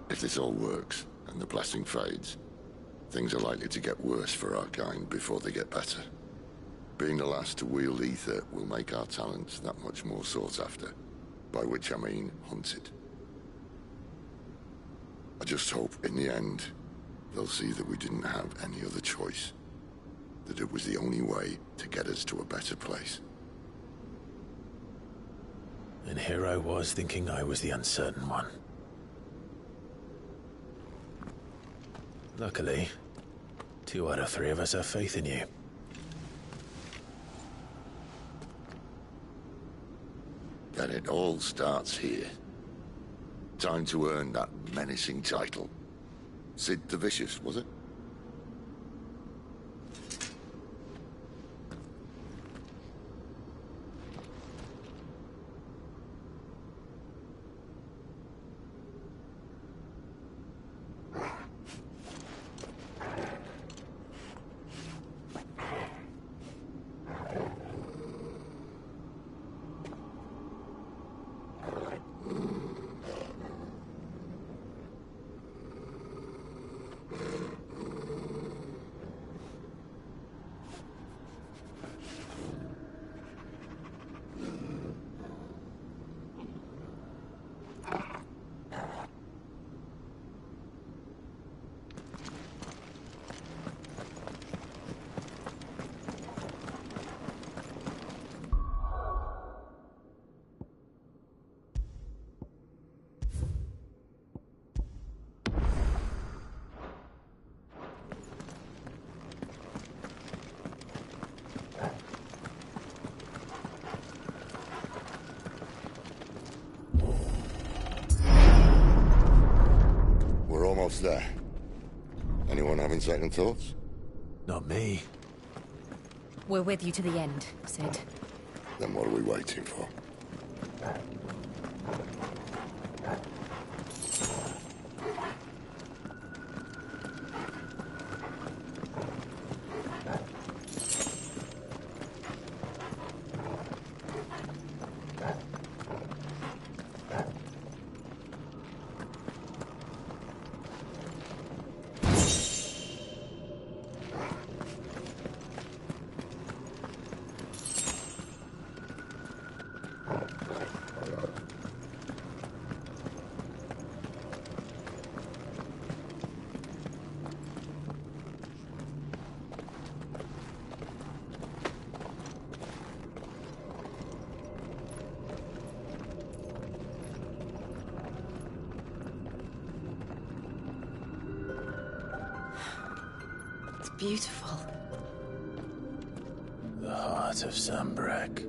If this all works, and the blessing fades, things are likely to get worse for our kind before they get better. Being the last to wield ether will make our talents that much more sought after, by which I mean hunted. I just hope, in the end, they'll see that we didn't have any other choice. That it was the only way to get us to a better place. And here I was thinking I was the uncertain one. Luckily, 2 out of 3 of us have faith in you. Then it all starts here. Time to earn that menacing title. Sid the Vicious, was it? Almost there. Anyone having second thoughts? Not me. We're with you to the end, Sid. Then what are we waiting for? Beautiful. The heart of Sambrek.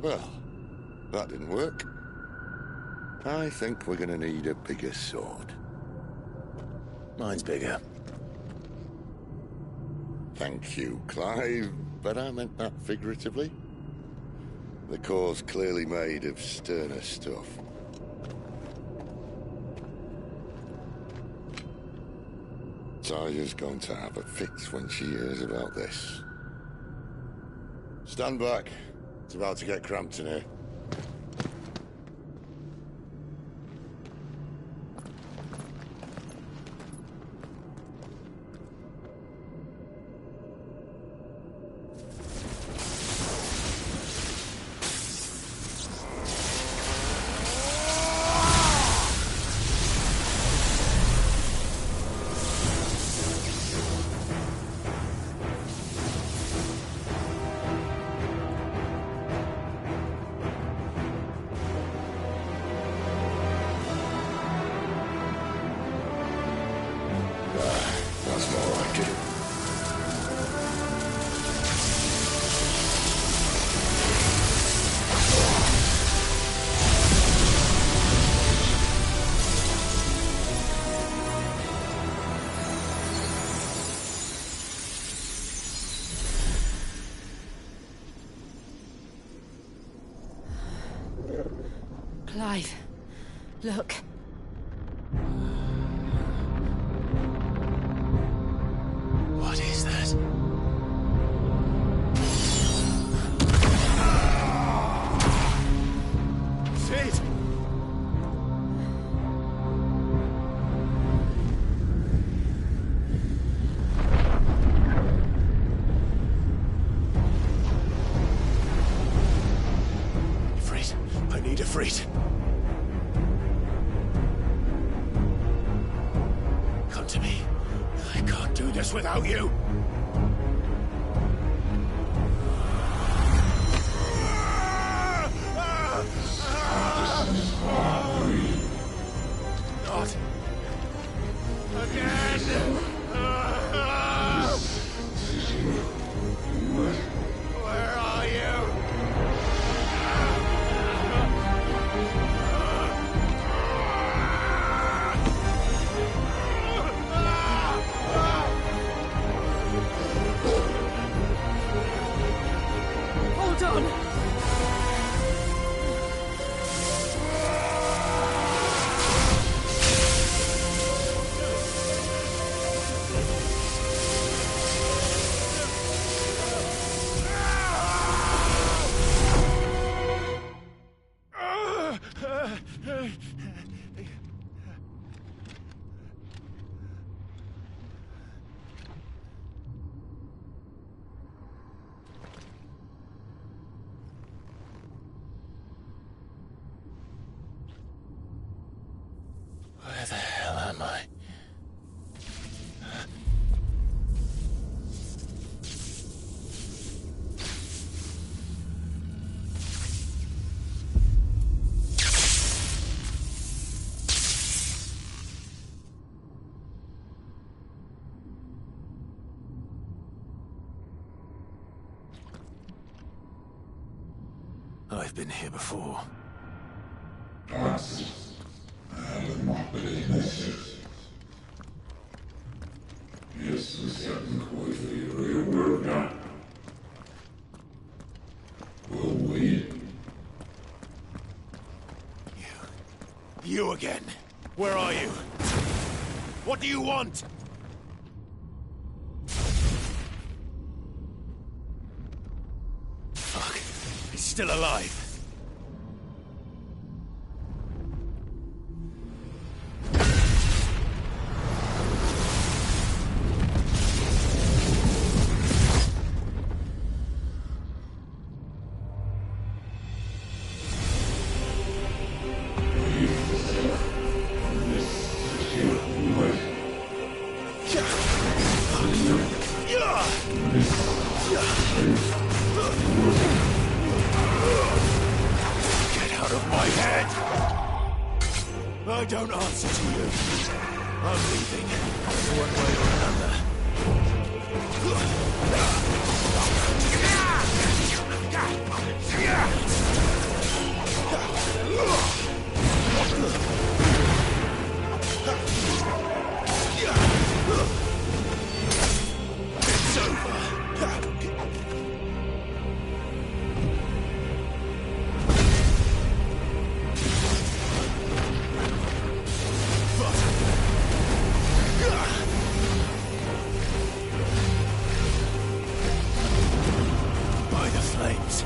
Well, that didn't work. I think we're gonna need a bigger sword. Mine's bigger. Thank you, Clive, but I meant that figuratively. The core's clearly made of sterner stuff. Taya's going to have a fit when she hears about this. Stand back. It's about to get cramped in here. That's more like it. Clive, look. us without you? Not again! Where are you? Hold on! Where the hell am I? I've been here before. You again. Where are you? What do you want? Fuck. He's still alive. Get out of my head! I don't answer to you. I'm leaving, one way or another. It's over. By the flames.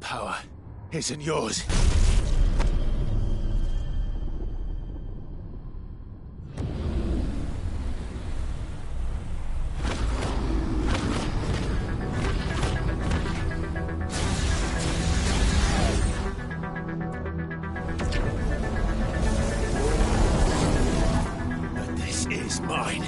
power isn't yours. But this is mine.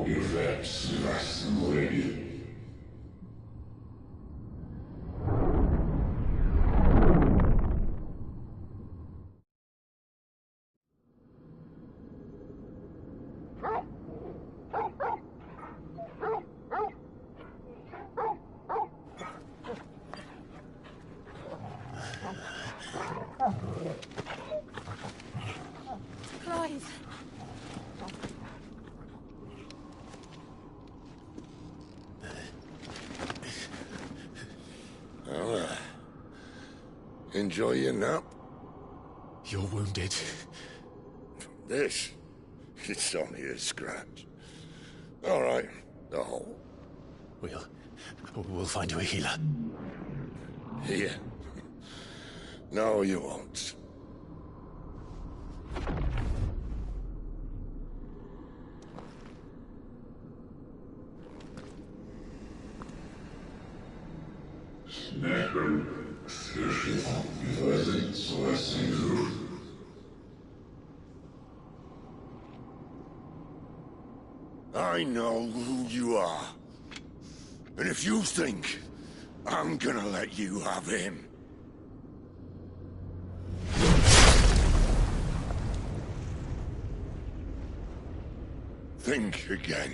FFXVI. Clive! Well, enjoy your nap. You're wounded. This? It's only a scratch. All right. The hole. We'll find you a healer. Here. No, you won't. Never słyszy wyrazy z własnych róż. I know who you are. And if you think I'm gonna let you have him... think again.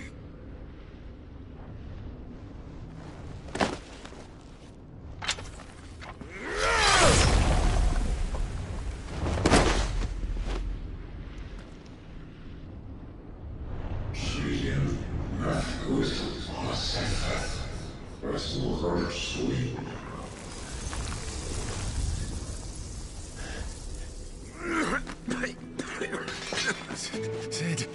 Sid.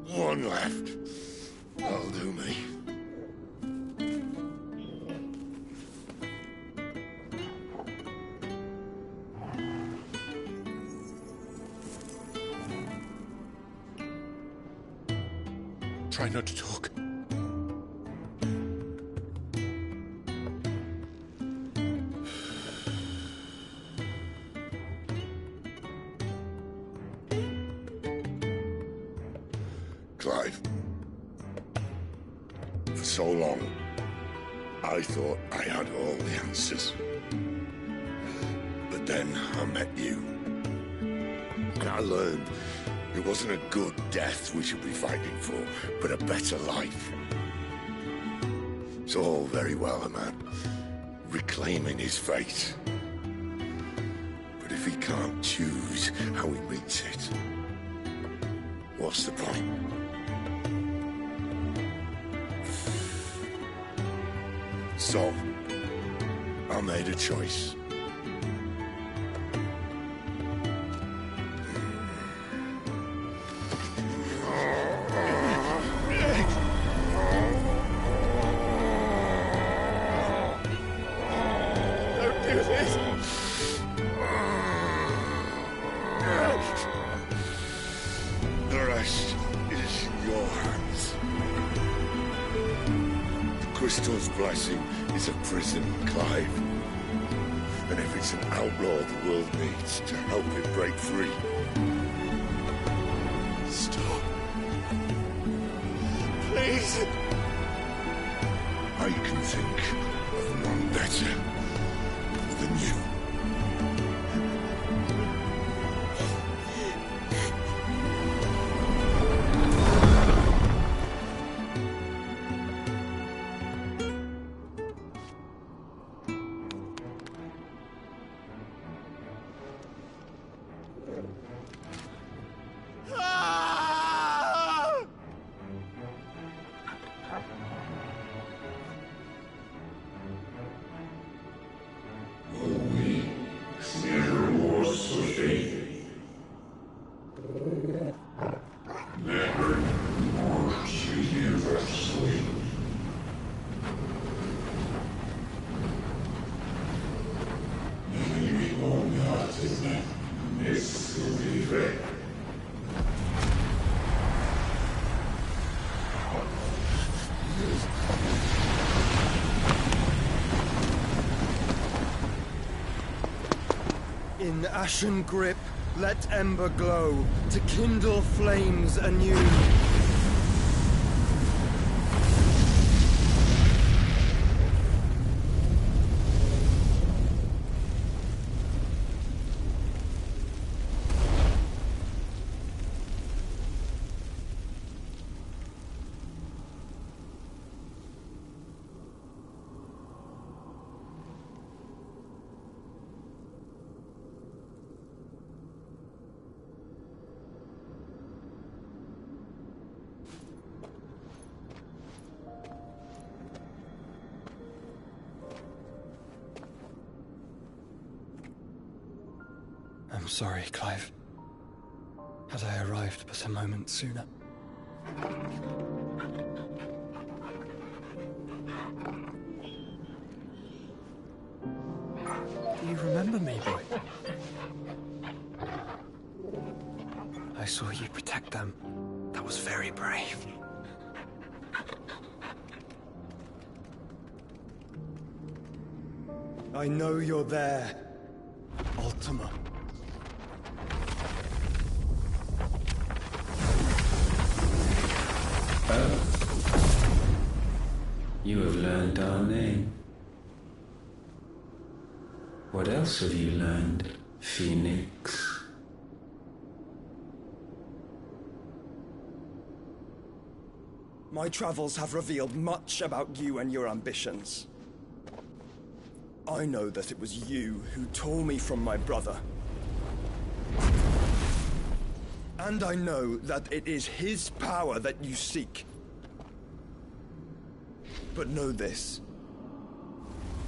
One left. That'll do me. Try not to talk. Clive. For so long, I thought I had all the answers. But then I met you. And I learned it wasn't a good death we should be fighting for, but a better life. It's all very well, a man reclaiming his fate. But if he can't choose how he meets it, what's the point? So, I made a choice. Don't do this! The rest is in your hands. The Crystal's blessing is a prison, Clive. And if it's an outlaw the world needs to help it break free... Stop. Please. I can think of none better than you. We In ashen grip, let ember glow, to kindle flames anew. I'm sorry, Clive. Had I arrived but a moment sooner. Do you remember me, boy? I saw you protect them. That was very brave. I know you're there, Ultima. You have learned our name. What else have you learned, Phoenix? My travels have revealed much about you and your ambitions. I know that it was you who tore me from my brother. And I know that it is his power that you seek. But know this.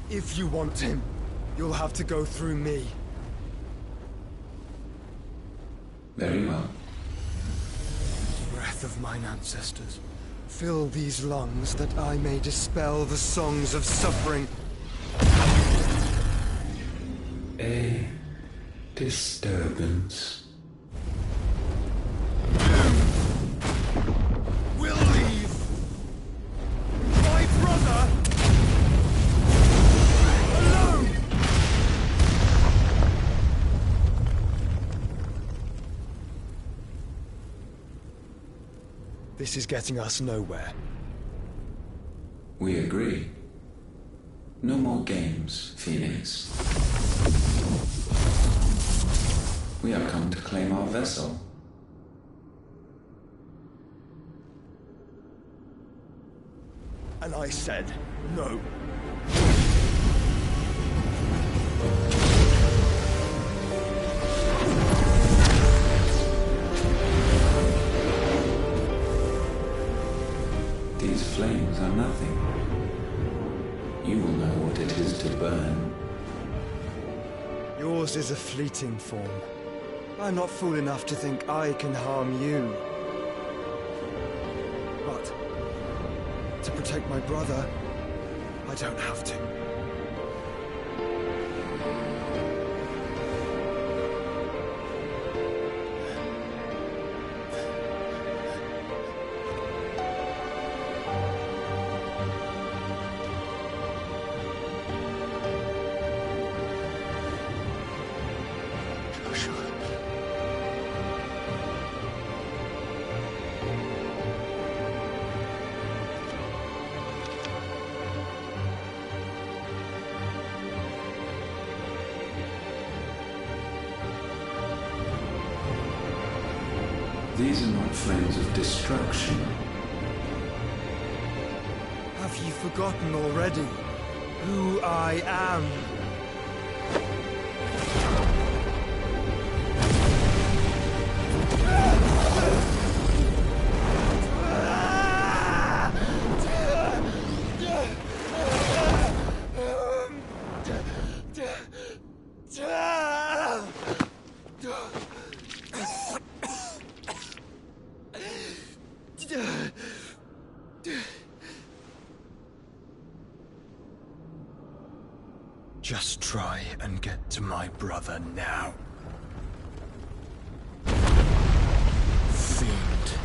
If you want him, you'll have to go through me. Very well. Breath of mine ancestors, fill these lungs that I may dispel the songs of suffering. A disturbance. We'll leave. My brother alone. This is getting us nowhere. We agree. No more games, Phoenix. We have come to claim our vessel. And I said no. These flames are nothing. You will know what it is to burn. Yours is a fleeting form. I'm not fool enough to think I can harm you. But to protect my brother, I don't have to. These are not flames of destruction. Have you forgotten already who I am? Just try and get to my brother now. Fiend.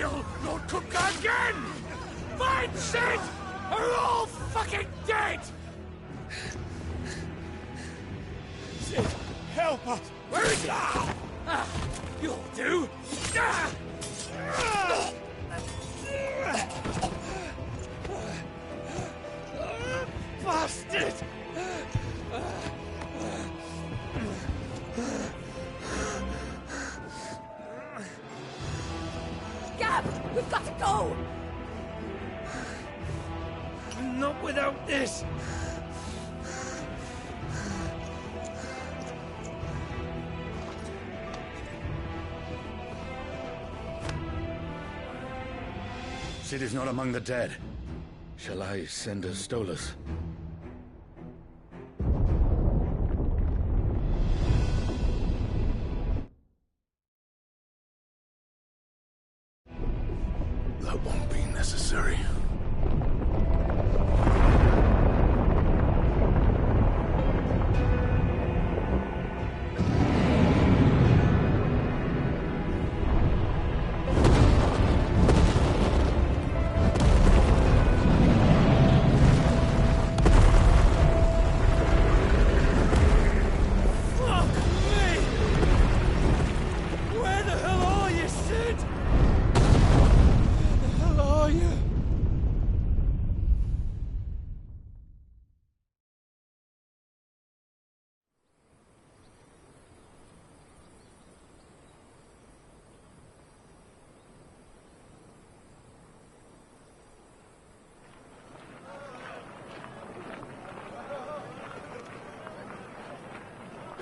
kill Lord Kuka again! Find Sid! Are all fucking dead! Sid, help us! Where is he? You'll do! Bastard! Gab, we've got to go! Not without this! Sid is not among the dead. Shall I send a Stolas? That won't be necessary.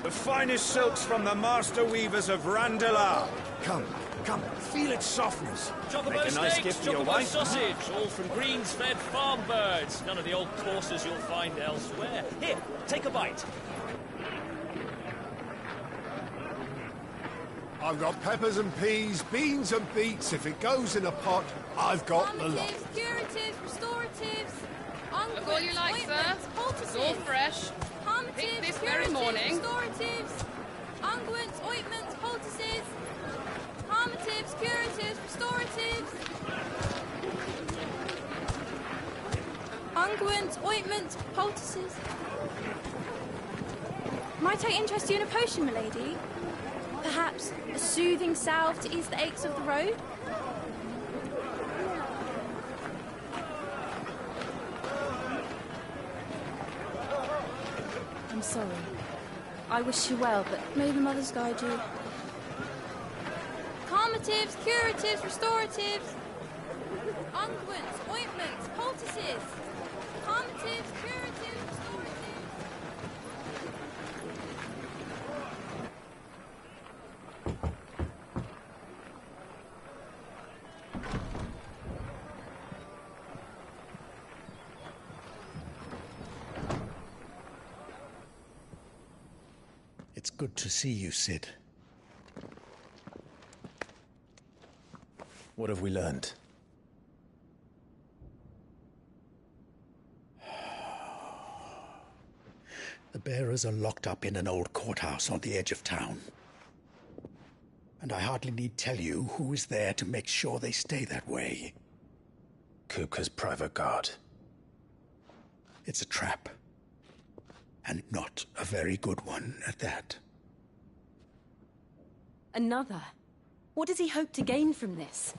The finest silks from the master weavers of Randalar. Come, come, feel its softness. Chocobo Make a nice steaks, gift for your chocobo wife. sausage, all from greens-fed farm birds. None of the old courses you'll find elsewhere. Here, take a bite. I've got peppers and peas, beans and beets. If it goes in a pot, I've got the lot. Curatives, restoratives, Look all you like, sir. It's all fresh. Picked this very morning. Restoratives, unguents, ointments, poultices, harmatives, curatives, restoratives, unguents, ointments, poultices. Might I interest you in a potion, milady? Perhaps a soothing salve to ease the aches of the road? I'm sorry. I wish you well, but may the mothers guide you. Calmatives, curatives, restoratives, unguents, ointments, poultices. Calmatives, curatives, restoratives. It's good to see you, Sid. What have we learned? The bearers are locked up in an old courthouse on the edge of town. And I hardly need tell you who is there to make sure they stay that way. Kupka's private guard. It's a trap. And not a very good one at that. Another? What does he hope to gain from this?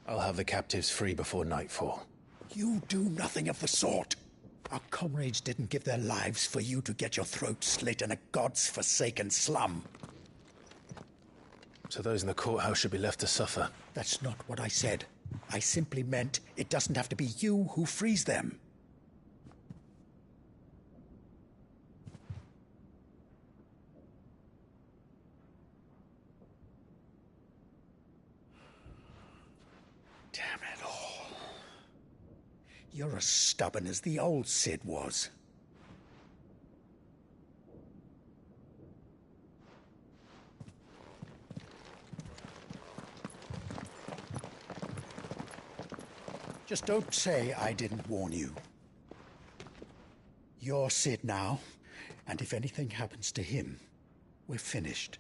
I'll have the captives free before nightfall. You do nothing of the sort. Our comrades didn't give their lives for you to get your throat slit in a god's forsaken slum. So those in the courthouse should be left to suffer. That's not what I said. I simply meant it doesn't have to be you who frees them. Damn it all. You're as stubborn as the old Sid was. Just don't say I didn't warn you. You're Sid now, and if anything happens to him, we're finished.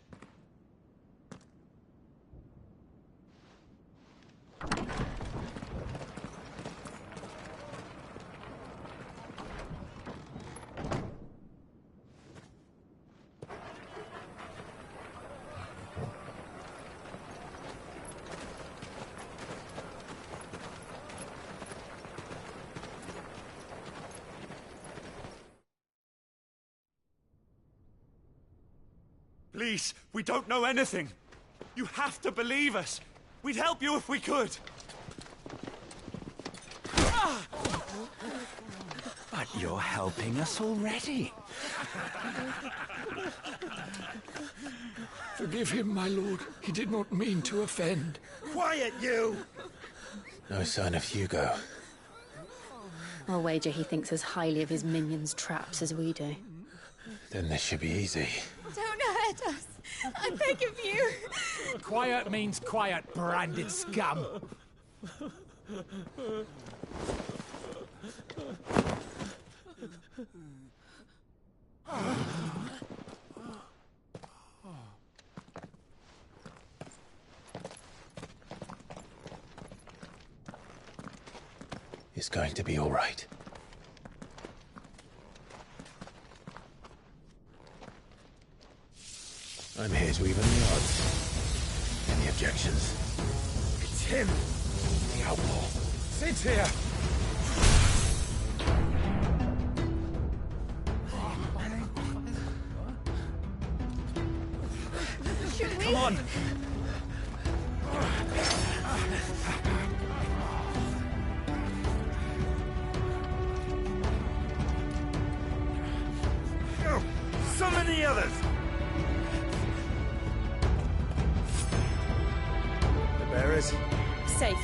Please, we don't know anything. You have to believe us. We'd help you if we could. But you're helping us already. Forgive him, my lord. He did not mean to offend. Quiet, you! No sign of Hugo. I'll wager he thinks as highly of his minions' traps as we do. Then this should be easy. Don't hurt us. I beg of you. Quiet means quiet, branded scum. It's going to be all right. I'm here to even the odds. Any objections? It's him! The outlaw. Sit here! Come on! Go! Summon the others! The bearers? Safe.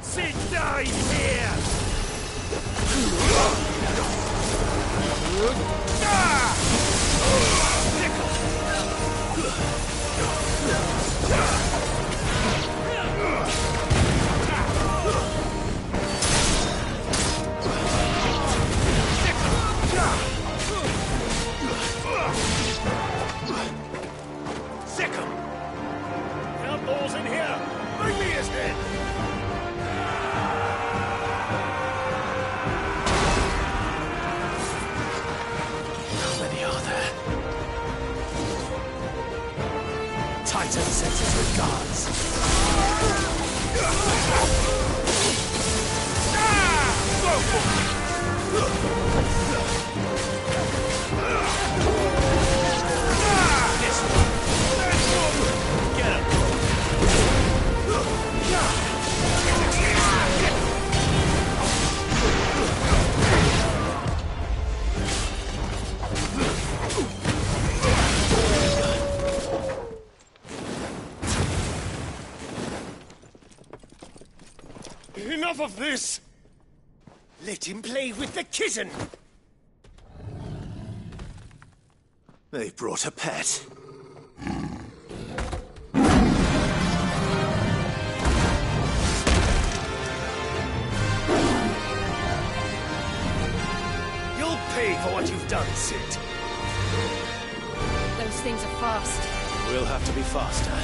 Sit down here! Sick 'em! Outlaws in here! Bring me his head! Titan sends his regards. Get him! Enough of this! Let him play with the kitten! They brought a pet. You'll pay for what you've done, Sid. Those things are fast. We'll have to be faster.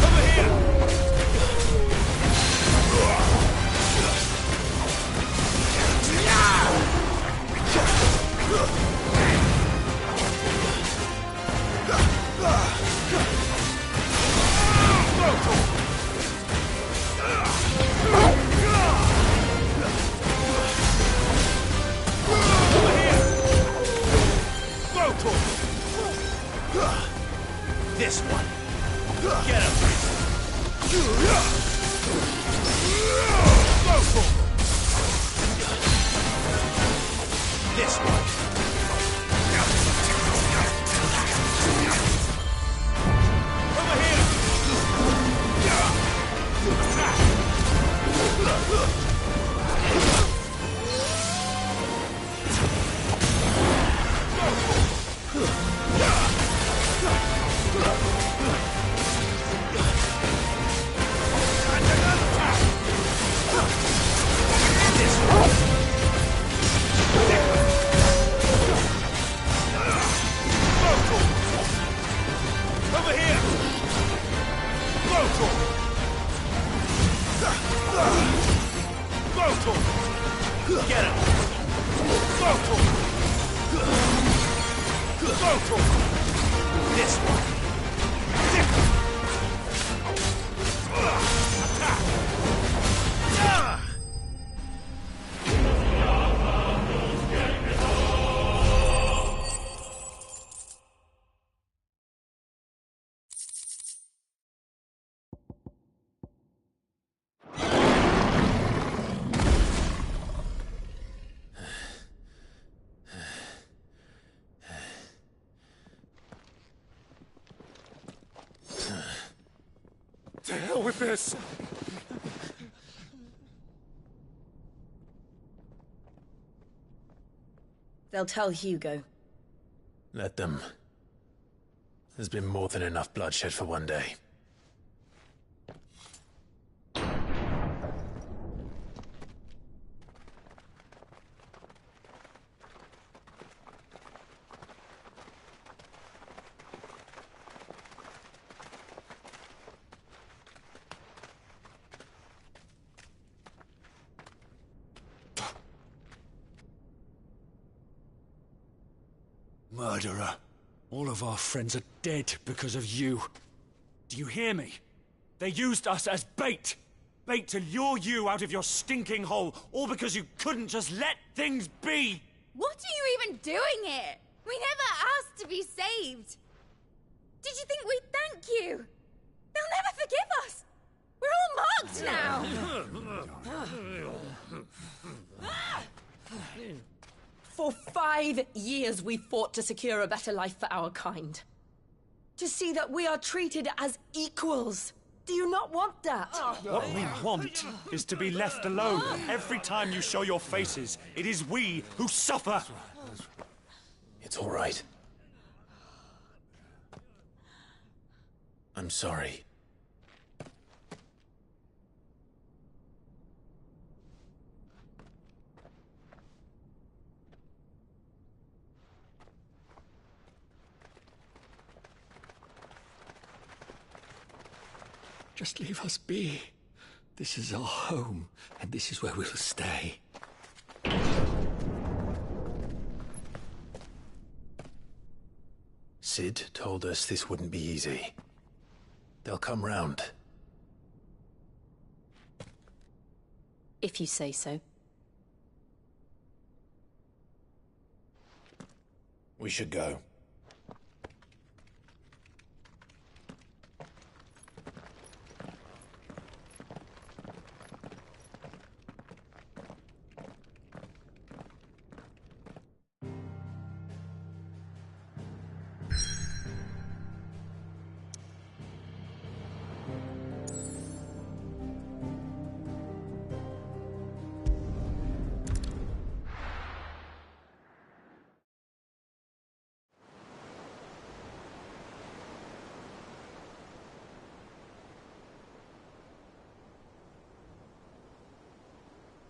Over here! This one. Get him. This one. Over here. This one. Get him! Go for him! Go for him! This one! To hell with this! They'll tell Hugo. Let them. There's been more than enough bloodshed for one day. Murderer. All of our friends are dead because of you. Do you hear me? They used us as bait. Bait to lure you out of your stinking hole, all because you couldn't just let things be. What are you even doing here? We never asked to be saved. Did you think we'd thank you? They'll never forgive us. We're all marked now. For 5 years we fought to secure a better life for our kind. To see that we are treated as equals. Do you not want that? What we want is to be left alone. Every time you show your faces, it is we who suffer. It's all right. I'm sorry. Just leave us be. This is our home, and this is where we'll stay. Sid told us this wouldn't be easy. They'll come round. If you say so. We should go.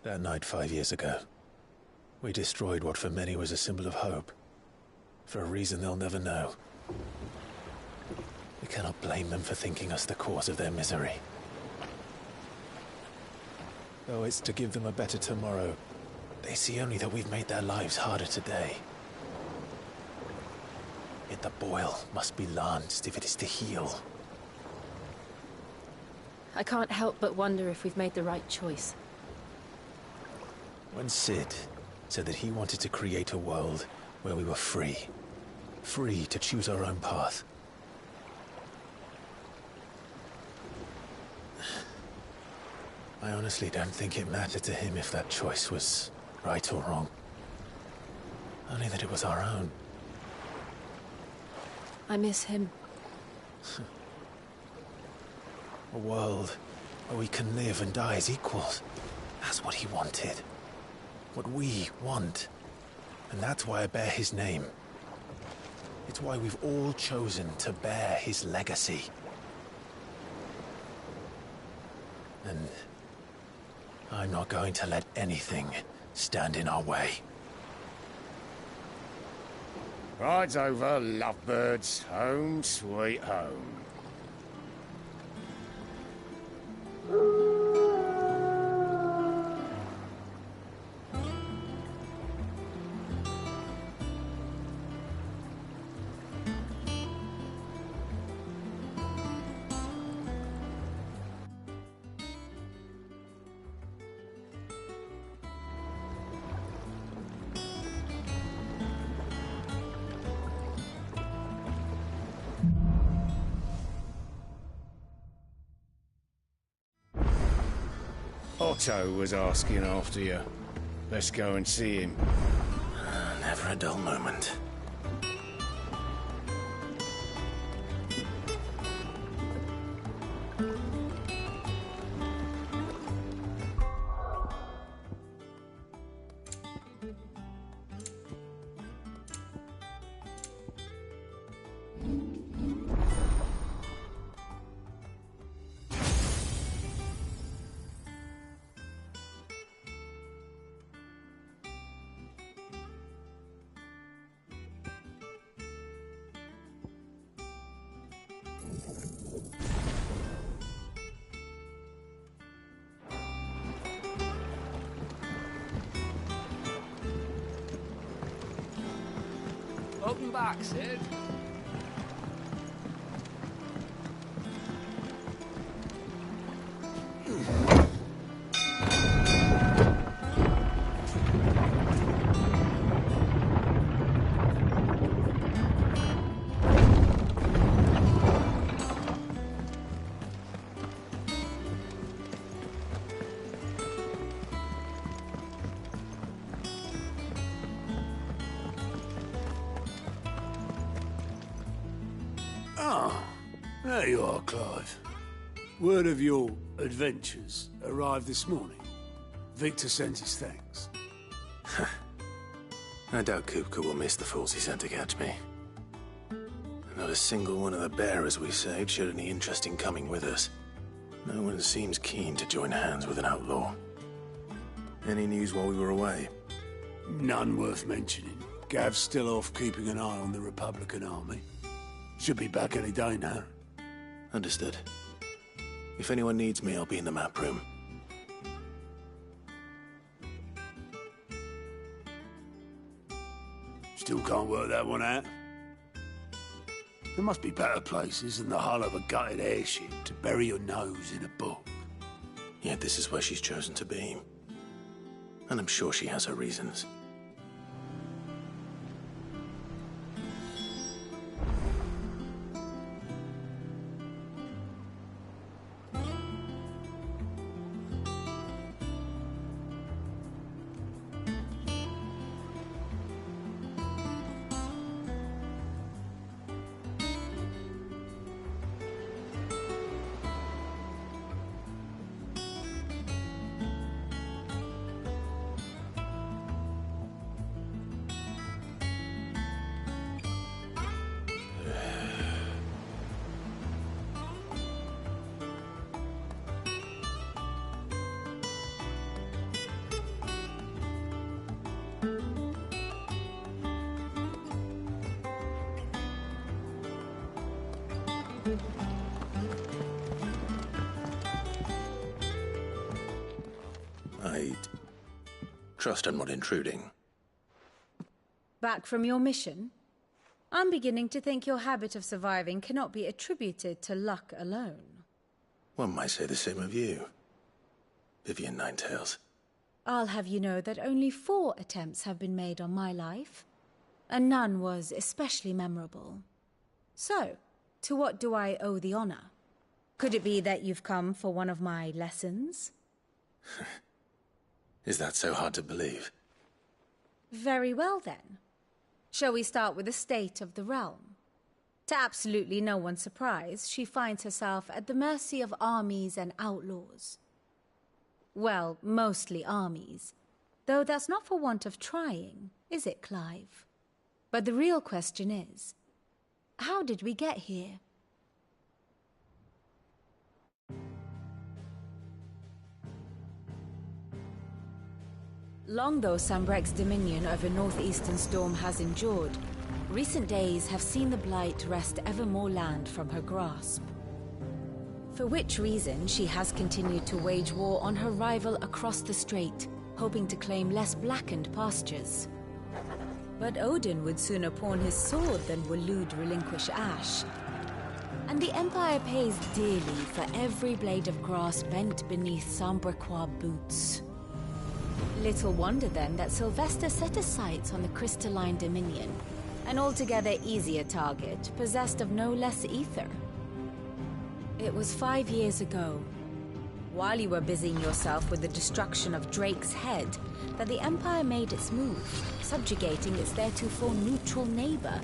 That night 5 years ago, we destroyed what for many was a symbol of hope. For a reason they'll never know. We cannot blame them for thinking us the cause of their misery. Though it's to give them a better tomorrow, they see only that we've made their lives harder today. Yet the boil must be lanced if it is to heal. I can't help but wonder if we've made the right choice. When Sid said that he wanted to create a world where we were free. Free to choose our own path. I honestly don't think it mattered to him if that choice was right or wrong. Only that it was our own. I miss him. A world where we can live and die as equals. That's what he wanted. What we want. And that's why I bear his name. It's why we've all chosen to bear his legacy. And I'm not going to let anything stand in our way. Ride's over, lovebirds. Home sweet home. Otto was asking after you. Let's go and see him. Never a dull moment. Welcome back, Sid. There you are, Clive. Word of your adventures arrived this morning. Victor sends his thanks. I doubt Kupka will miss the fools he sent to catch me. Not a single one of the bearers we saved showed any interest in coming with us. No one seems keen to join hands with an outlaw. Any news while we were away? None worth mentioning. Gav's still off keeping an eye on the Republican army. Should be back any day now. Understood. If anyone needs me, I'll be in the map room. Still can't work that one out. There must be better places than the hull of a gutted airship to bury your nose in a book. Yet this is where she's chosen to be. And I'm sure she has her reasons. I trust I'm not intruding. Back from your mission? I'm beginning to think your habit of surviving cannot be attributed to luck alone. One might say the same of you, Vivian Ninetails. I'll have you know that only 4 attempts have been made on my life, and none was especially memorable. So, to what do I owe the honor? Could it be that you've come for one of my lessons? Is that so hard to believe? Very well, then. Shall we start with the state of the realm? To absolutely no one's surprise, she finds herself at the mercy of armies and outlaws. Well, mostly armies. Though that's not for want of trying, is it, Clive? But the real question is, how did we get here? Long though Sambrek's dominion over northeastern Storm has endured, recent days have seen the Blight wrest ever more land from her grasp. For which reason she has continued to wage war on her rival across the strait, hoping to claim less blackened pastures. But Odin would sooner pawn his sword than Waloed relinquish Ash. And the Empire pays dearly for every blade of grass bent beneath Sambrequois boots. Little wonder then that Sylvester set his sights on the crystalline dominion, an altogether easier target, possessed of no less ether. It was 5 years ago. while you were busying yourself with the destruction of Drake's head, that the Empire made its move, subjugating its theretofore neutral neighbor.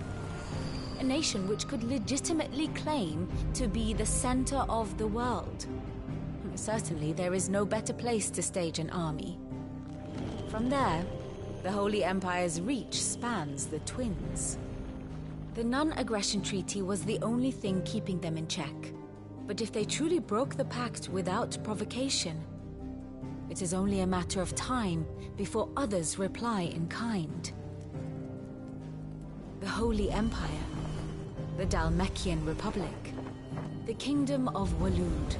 A nation which could legitimately claim to be the center of the world. Certainly, there is no better place to stage an army. From there, the Holy Empire's reach spans the Twins. The non-aggression treaty was the only thing keeping them in check. But if they truly broke the pact without provocation, it is only a matter of time before others reply in kind. The Holy Empire, the Dhalmekian Republic, the Kingdom of Waloed,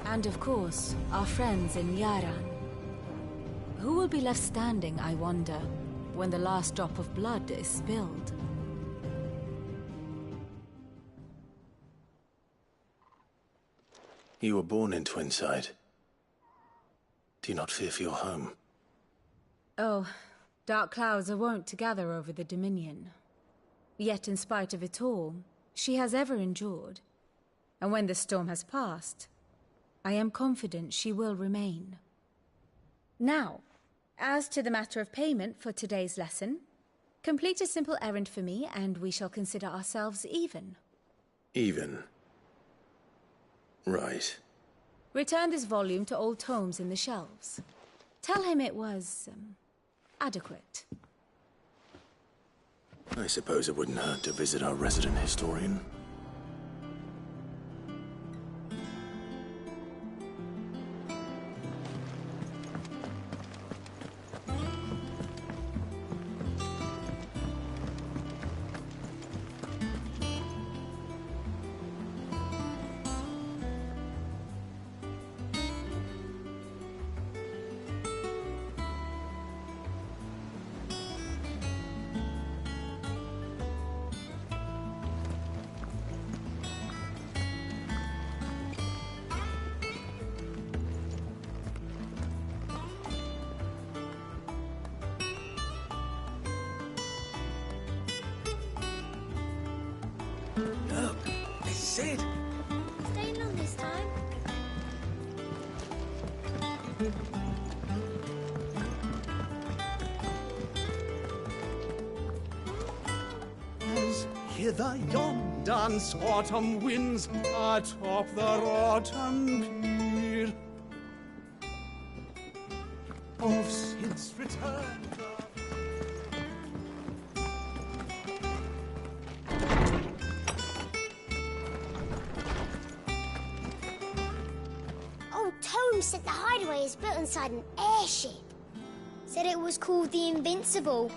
and of course, our friends in Yaran. Who will be left standing, I wonder, when the last drop of blood is spilled? You were born in Twinside. Do you not fear for your home? Oh, dark clouds are wont to gather over the Dominion. Yet in spite of it all, she has ever endured. And when the storm has passed, I am confident she will remain. Now, as to the matter of payment for today's lesson, complete a simple errand for me and we shall consider ourselves even. Even? Right. Return this volume to old tomes in the shelves. Tell him it was, adequate. I suppose it wouldn't hurt to visit our resident historian. Look, this is it. Staying long this time. As hither yon dance autumn winds atop the rotten pier of since return. Old Tome said the hideaway is built inside an airship. Said it was called the Invincible.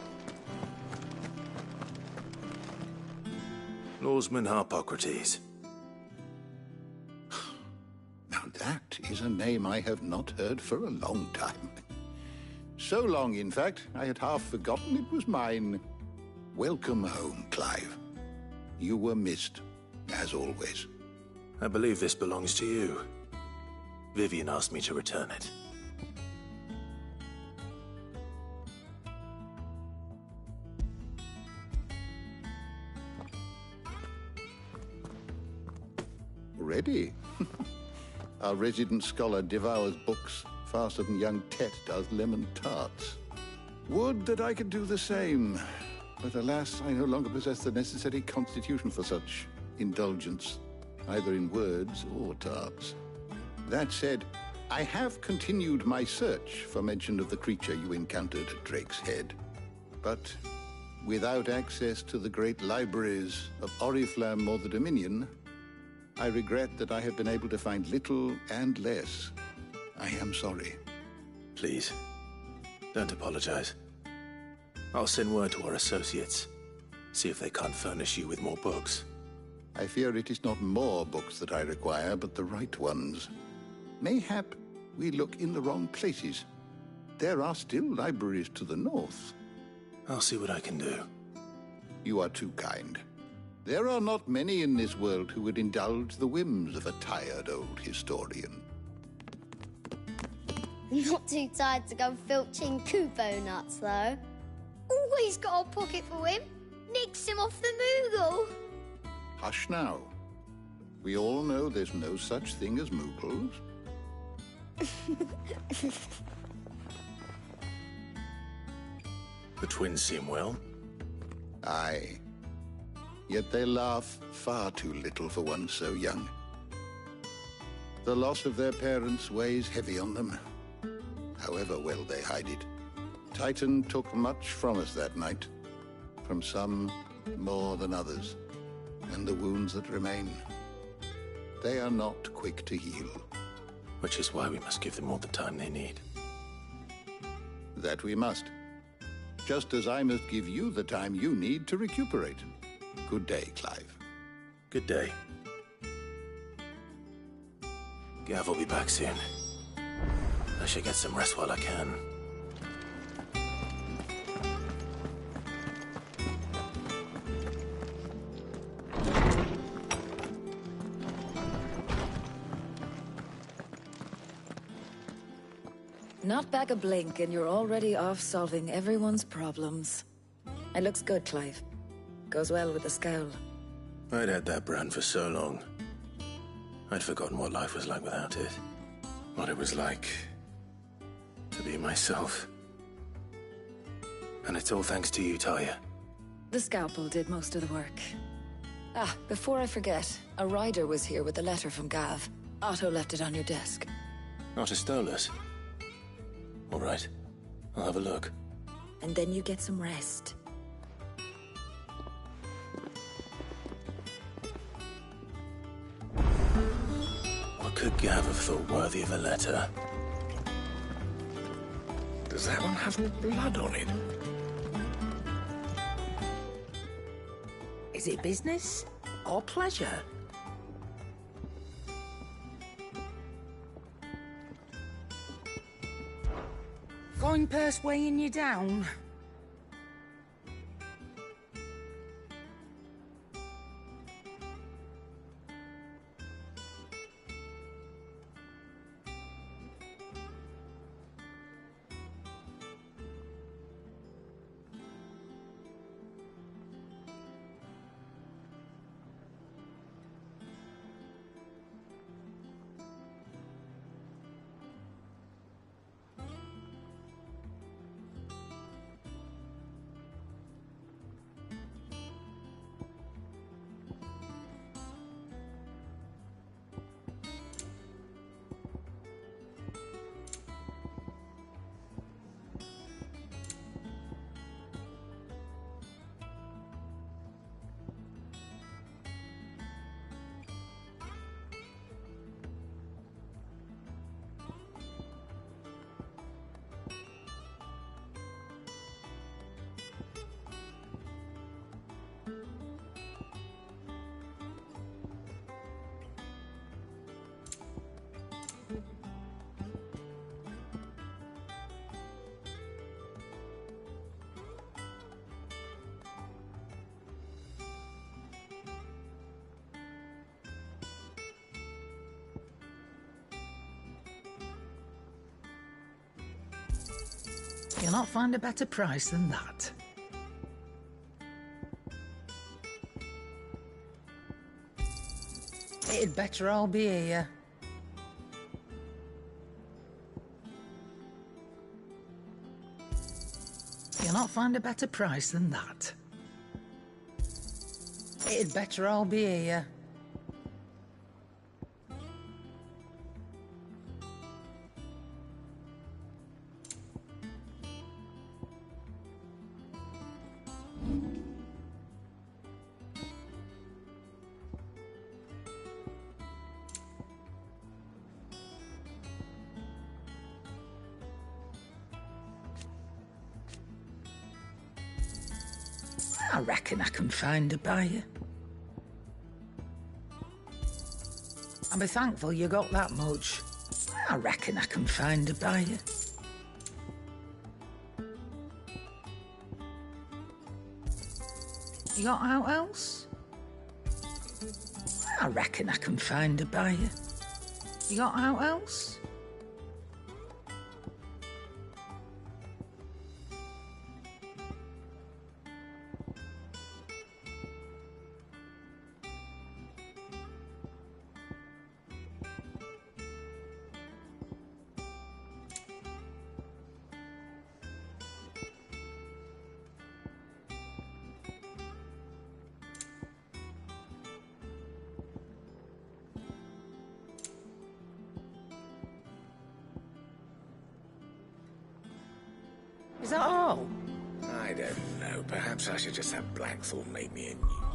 Lawsman Harpocrates. Now that is a name I have not heard for a long time. So long, in fact, I had half forgotten it was mine. Welcome home, Clive. You were missed, as always. I believe this belongs to you. Vivian asked me to return it. Ready? Our resident scholar devours books faster than young Tet does lemon tarts. Would that I could do the same. But alas, I no longer possess the necessary constitution for such indulgence, either in words or tarts. That said, I have continued my search for mention of the creature you encountered at Drake's Head. But without access to the great libraries of Oriflamme or the Dominion, I regret that I have been able to find little and less. I am sorry. Please, don't apologize. I'll send word to our associates. See if they can't furnish you with more books. I fear it is not more books that I require, but the right ones. Mayhap we look in the wrong places. There are still libraries to the north. I'll see what I can do. You are too kind. There are not many in this world who would indulge the whims of a tired old historian. Not too tired to go filching Kupo nuts, though. Always got a pocket for him. Nicks him off the Moogle. Hush now. We all know there's no such thing as Moogles. The twins seem well. Aye. Yet they laugh far too little for one so young. The loss of their parents weighs heavy on them, however well they hide it. Titan took much from us that night, from some more than others, and the wounds that remain, they are not quick to heal. Which is why we must give them all the time they need. That we must. Just as I must give you the time you need to recuperate. Good day, Clive. Good day. Gav will be back soon. I should get some rest while I can. Not back a blink and you're already off solving everyone's problems. It looks good, Clive. Goes well with the scowl. I'd had that brand for so long. I'd forgotten what life was like without it. What it was like to be myself. And it's all thanks to you, Talia. The scalpel did most of the work. Ah, before I forget, a rider was here with a letter from Gav. Otto left it on your desk. Not a stolus. All right, I'll have a look. And then you get some rest. What could Gav have thought worthy of a letter? Does that one have blood on it? Is it business or pleasure? Coin purse weighing you down? You'll not find a better price than that. It'd better all be here. You'll not find a better price than that. It'd better all be here. I reckon I can find a buyer. I'll be thankful you got that much. I reckon I can find a buyer. You got out else? I reckon I can find a buyer. You got out else? Is that all? I don't know. Perhaps I should just have Blackthorn make me a new...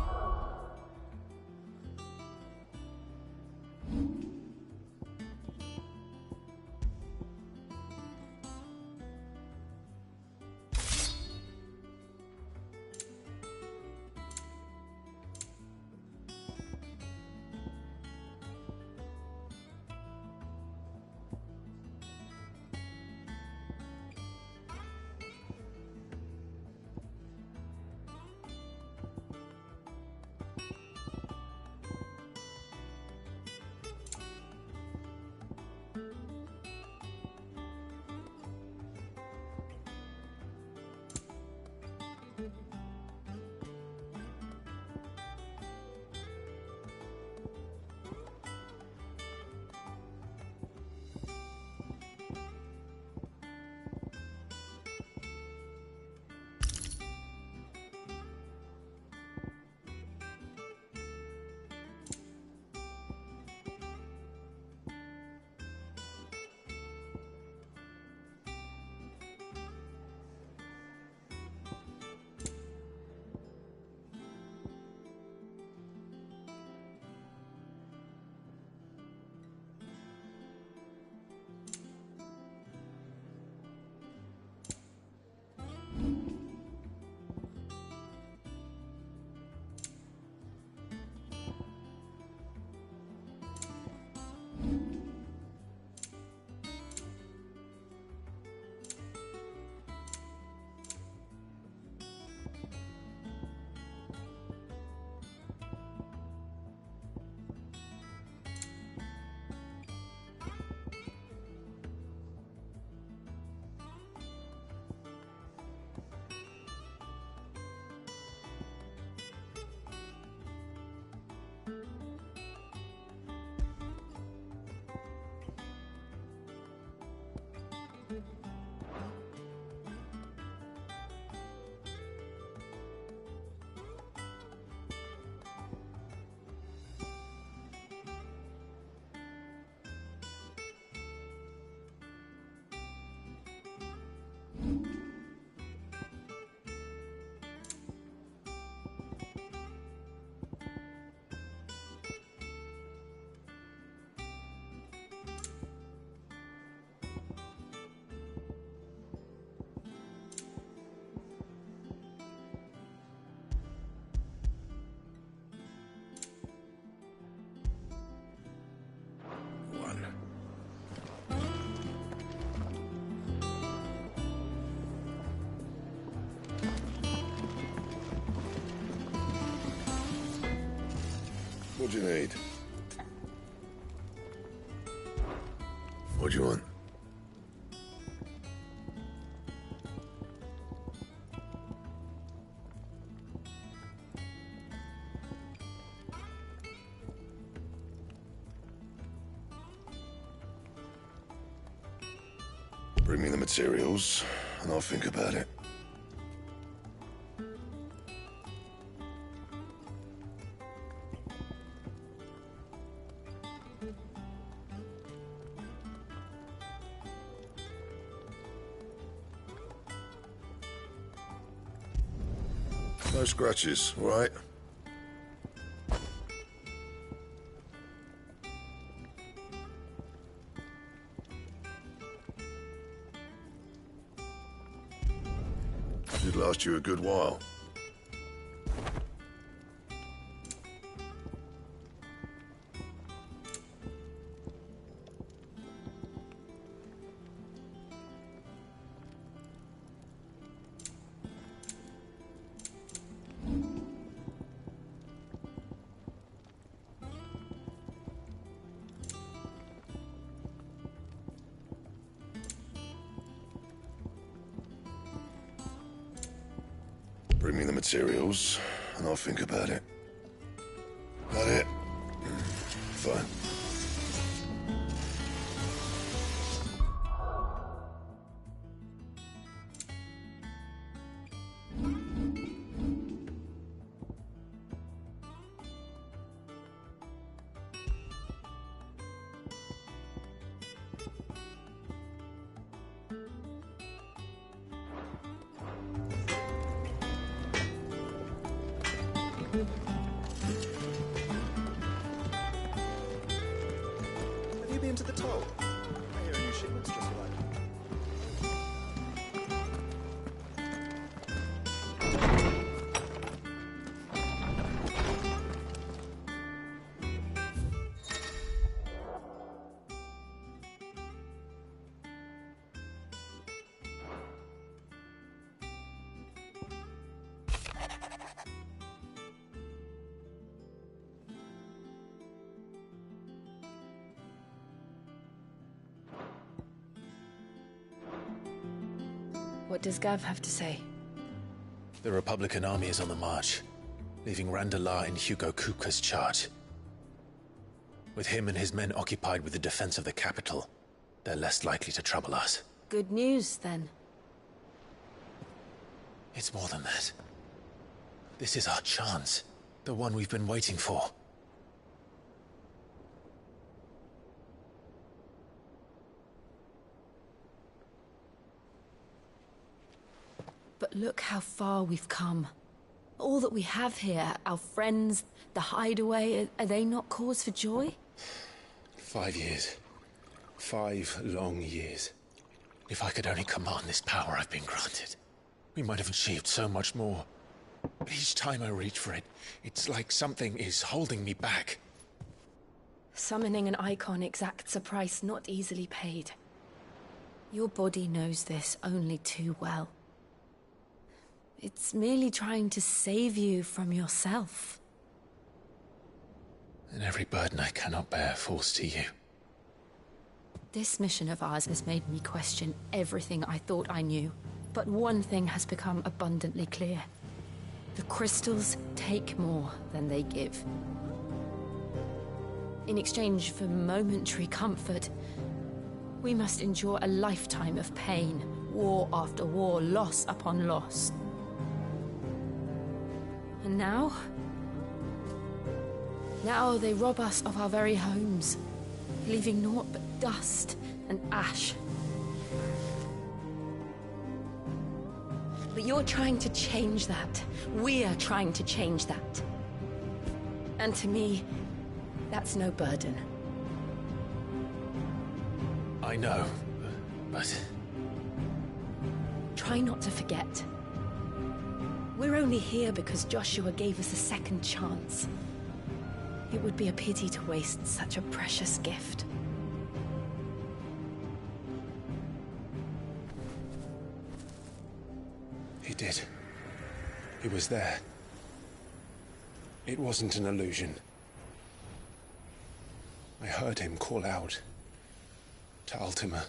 What do you need? What do you want? Bring me the materials, and I'll think about it. No scratches, all right? Should last you a good while. Bring me the materials, and I'll think about it. That it? Fine. toll. I hear a new shipment's just arrived. What does Gav have to say? The Republican army is on the march, leaving Randalar in Hugo Kupka's charge. With him and his men occupied with the defense of the capital, they're less likely to trouble us. Good news, then. It's more than that. This is our chance. The one we've been waiting for. But look how far we've come. All that we have here, our friends, the hideaway, are they not cause for joy? 5 years. 5 long years. If I could only command this power I've been granted, we might have achieved so much more. But each time I reach for it, it's like something is holding me back. Summoning an icon exacts a price not easily paid. Your body knows this only too well. It's merely trying to save you from yourself. And every burden I cannot bear falls to you. This mission of ours has made me question everything I thought I knew. But one thing has become abundantly clear. The crystals take more than they give. In exchange for momentary comfort, we must endure a lifetime of pain, war after war, loss upon loss. And now? Now they rob us of our very homes, leaving naught but dust and ash. But you're trying to change that. We're trying to change that. And to me, that's no burden. I know, but... Try not to forget. We're only here because Joshua gave us a second chance. It would be a pity to waste such a precious gift. He did. He was there. It wasn't an illusion. I heard him call out to Ultima.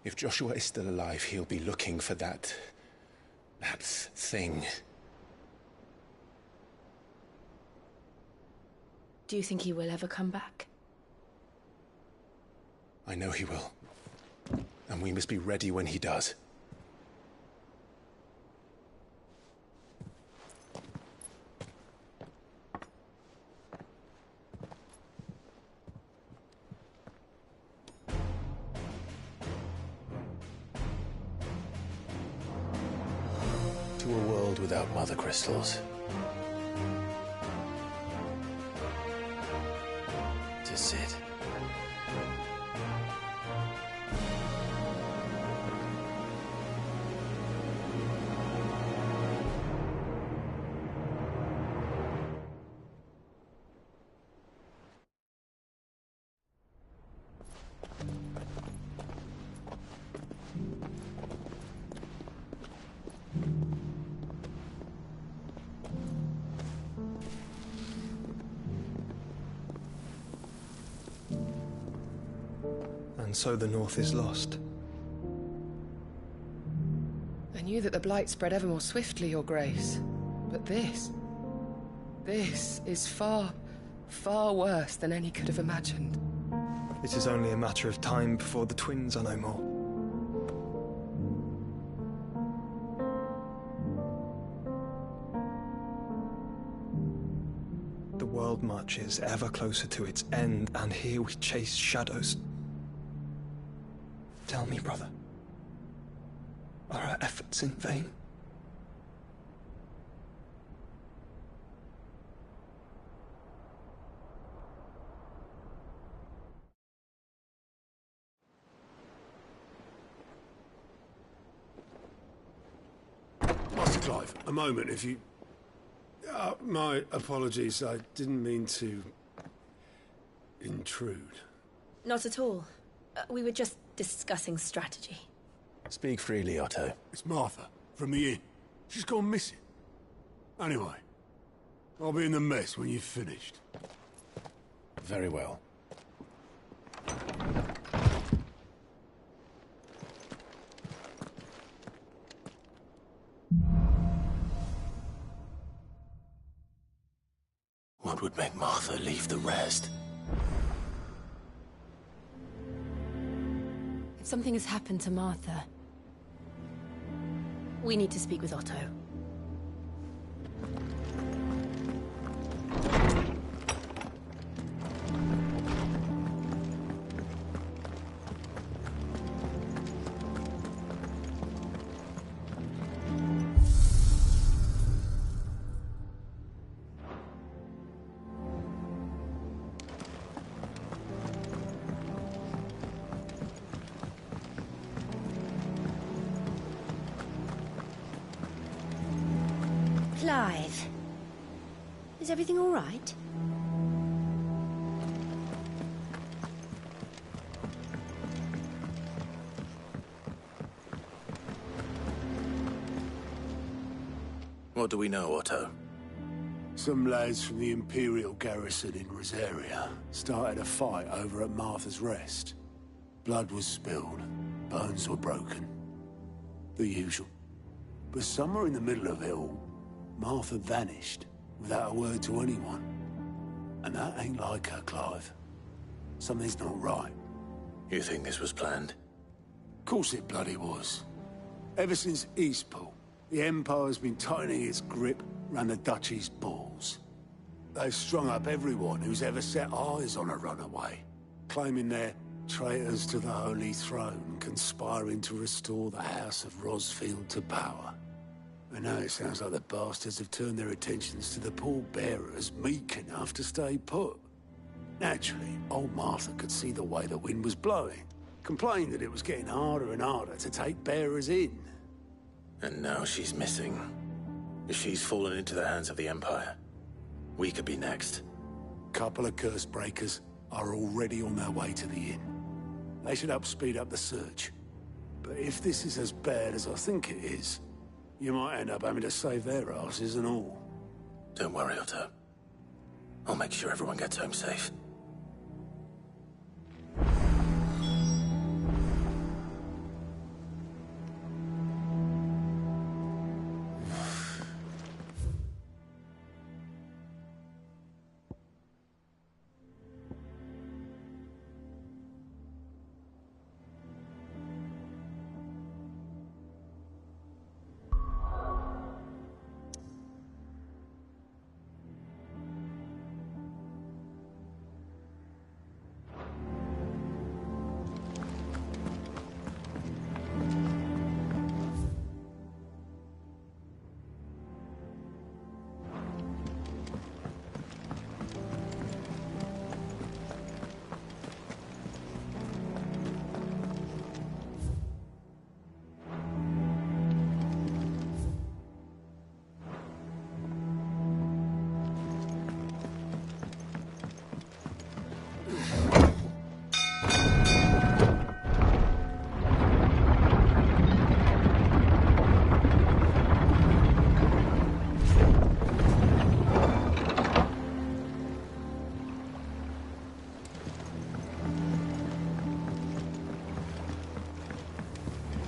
If Joshua is still alive, he'll be looking for that thing. Do you think he will ever come back? I know he will. And we must be ready when he does. To a world without mother crystals. To Sid. And so the North is lost. I knew that the Blight spread ever more swiftly, Your Grace. But this is far, far worse than any could have imagined. It is only a matter of time before the twins are no more. The world marches ever closer to its end, and here we chase shadows. Tell me, brother, Are our efforts in vain? Master Clive, a moment, if you... my apologies, I didn't mean to... intrude. Not at all. We were just discussing strategy. Speak freely, Otto. It's Martha, from the inn. She's gone missing. Anyway, I'll be in the mess when you've finished. Very well. What would make Martha leave the rest? If something has happened to Martha, we need to speak with Otto. Clive, is everything all right? What do we know, Otto? Some lads from the Imperial garrison in Rosaria started a fight over at Martha's Rest. Blood was spilled, bones were broken. The usual. But somewhere in the middle of it all, Martha vanished without a word to anyone. And that ain't like her, Clive. Something's not right. You think this was planned? Of course it bloody was. Ever since Eastpool, the Empire's been tightening its grip round the Duchy's balls. They've strung up everyone who's ever set eyes on a runaway, claiming they're traitors to the Holy Throne, conspiring to restore the House of Rosfield to power. And now it sounds like the bastards have turned their attentions to the pallbearers meek enough to stay put. Naturally, old Martha could see the way the wind was blowing, complained that it was getting harder and harder to take bearers in. And now she's missing. If she's fallen into the hands of the Empire, we could be next. Couple of curse breakers are already on their way to the inn. They should help speed up the search. But if this is as bad as I think it is, you might end up having to save their asses and all. Don't worry, Otto. I'll make sure everyone gets home safe.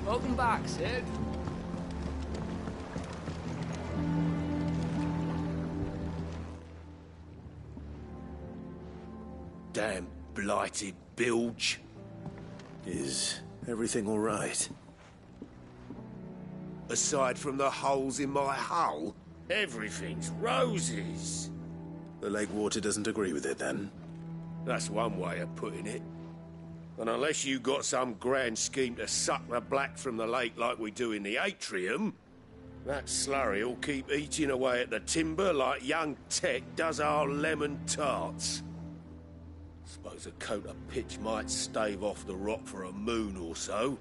Welcome back, Sid. Damn blighted bilge. Is everything all right? Aside from the holes in my hull, everything's roses. The lake water doesn't agree with it, then? That's one way of putting it. And unless you got some grand scheme to suck the black from the lake like we do in the atrium, that slurry'll keep eating away at the timber like young Tech does our lemon tarts. Suppose a coat of pitch might stave off the rot for a moon or so.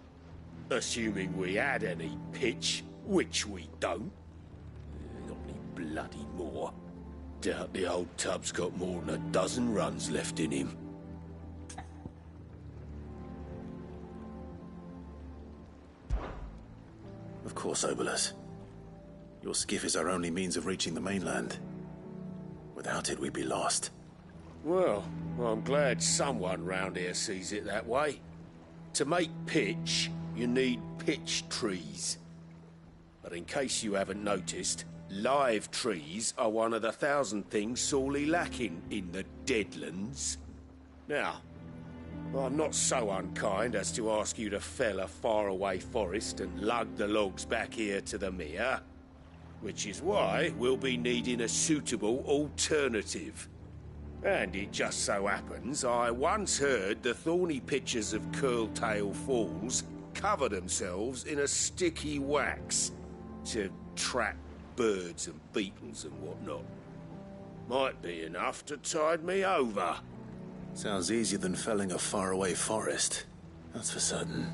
Assuming we had any pitch, which we don't. Not any bloody more. Doubt the old tub's got more than a dozen runs left in him. Of course, Obolus. Your skiff is our only means of reaching the mainland. Without it, we'd be lost. Well, I'm glad someone round here sees it that way. To make pitch, you need pitch trees. But in case you haven't noticed, live trees are one of the 1,000 things sorely lacking in the Deadlands. Now, I'm not so unkind as to ask you to fell a faraway forest and lug the logs back here to the mere, which is why we'll be needing a suitable alternative. And it just so happens I once heard the thorny pitchers of Curltail Falls cover themselves in a sticky wax to trap birds and beetles and whatnot. Might be enough to tide me over. Sounds easier than felling a faraway forest. That's for certain.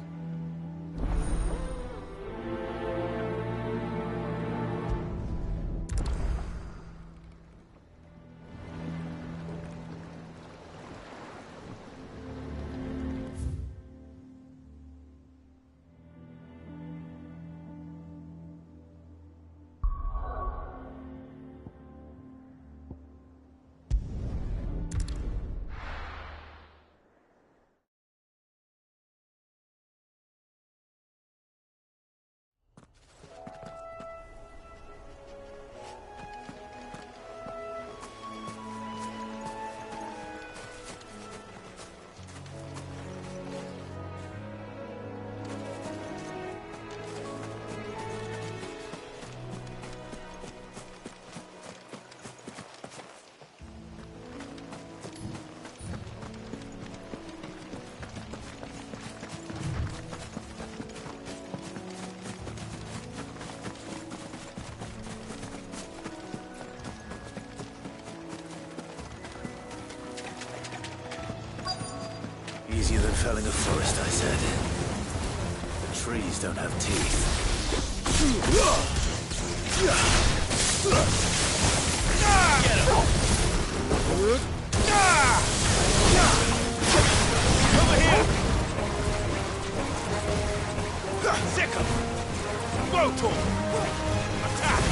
Easier than felling a forest, I said. The trees don't have teeth. Get him! Over here! Sick him! Go to him! Attack!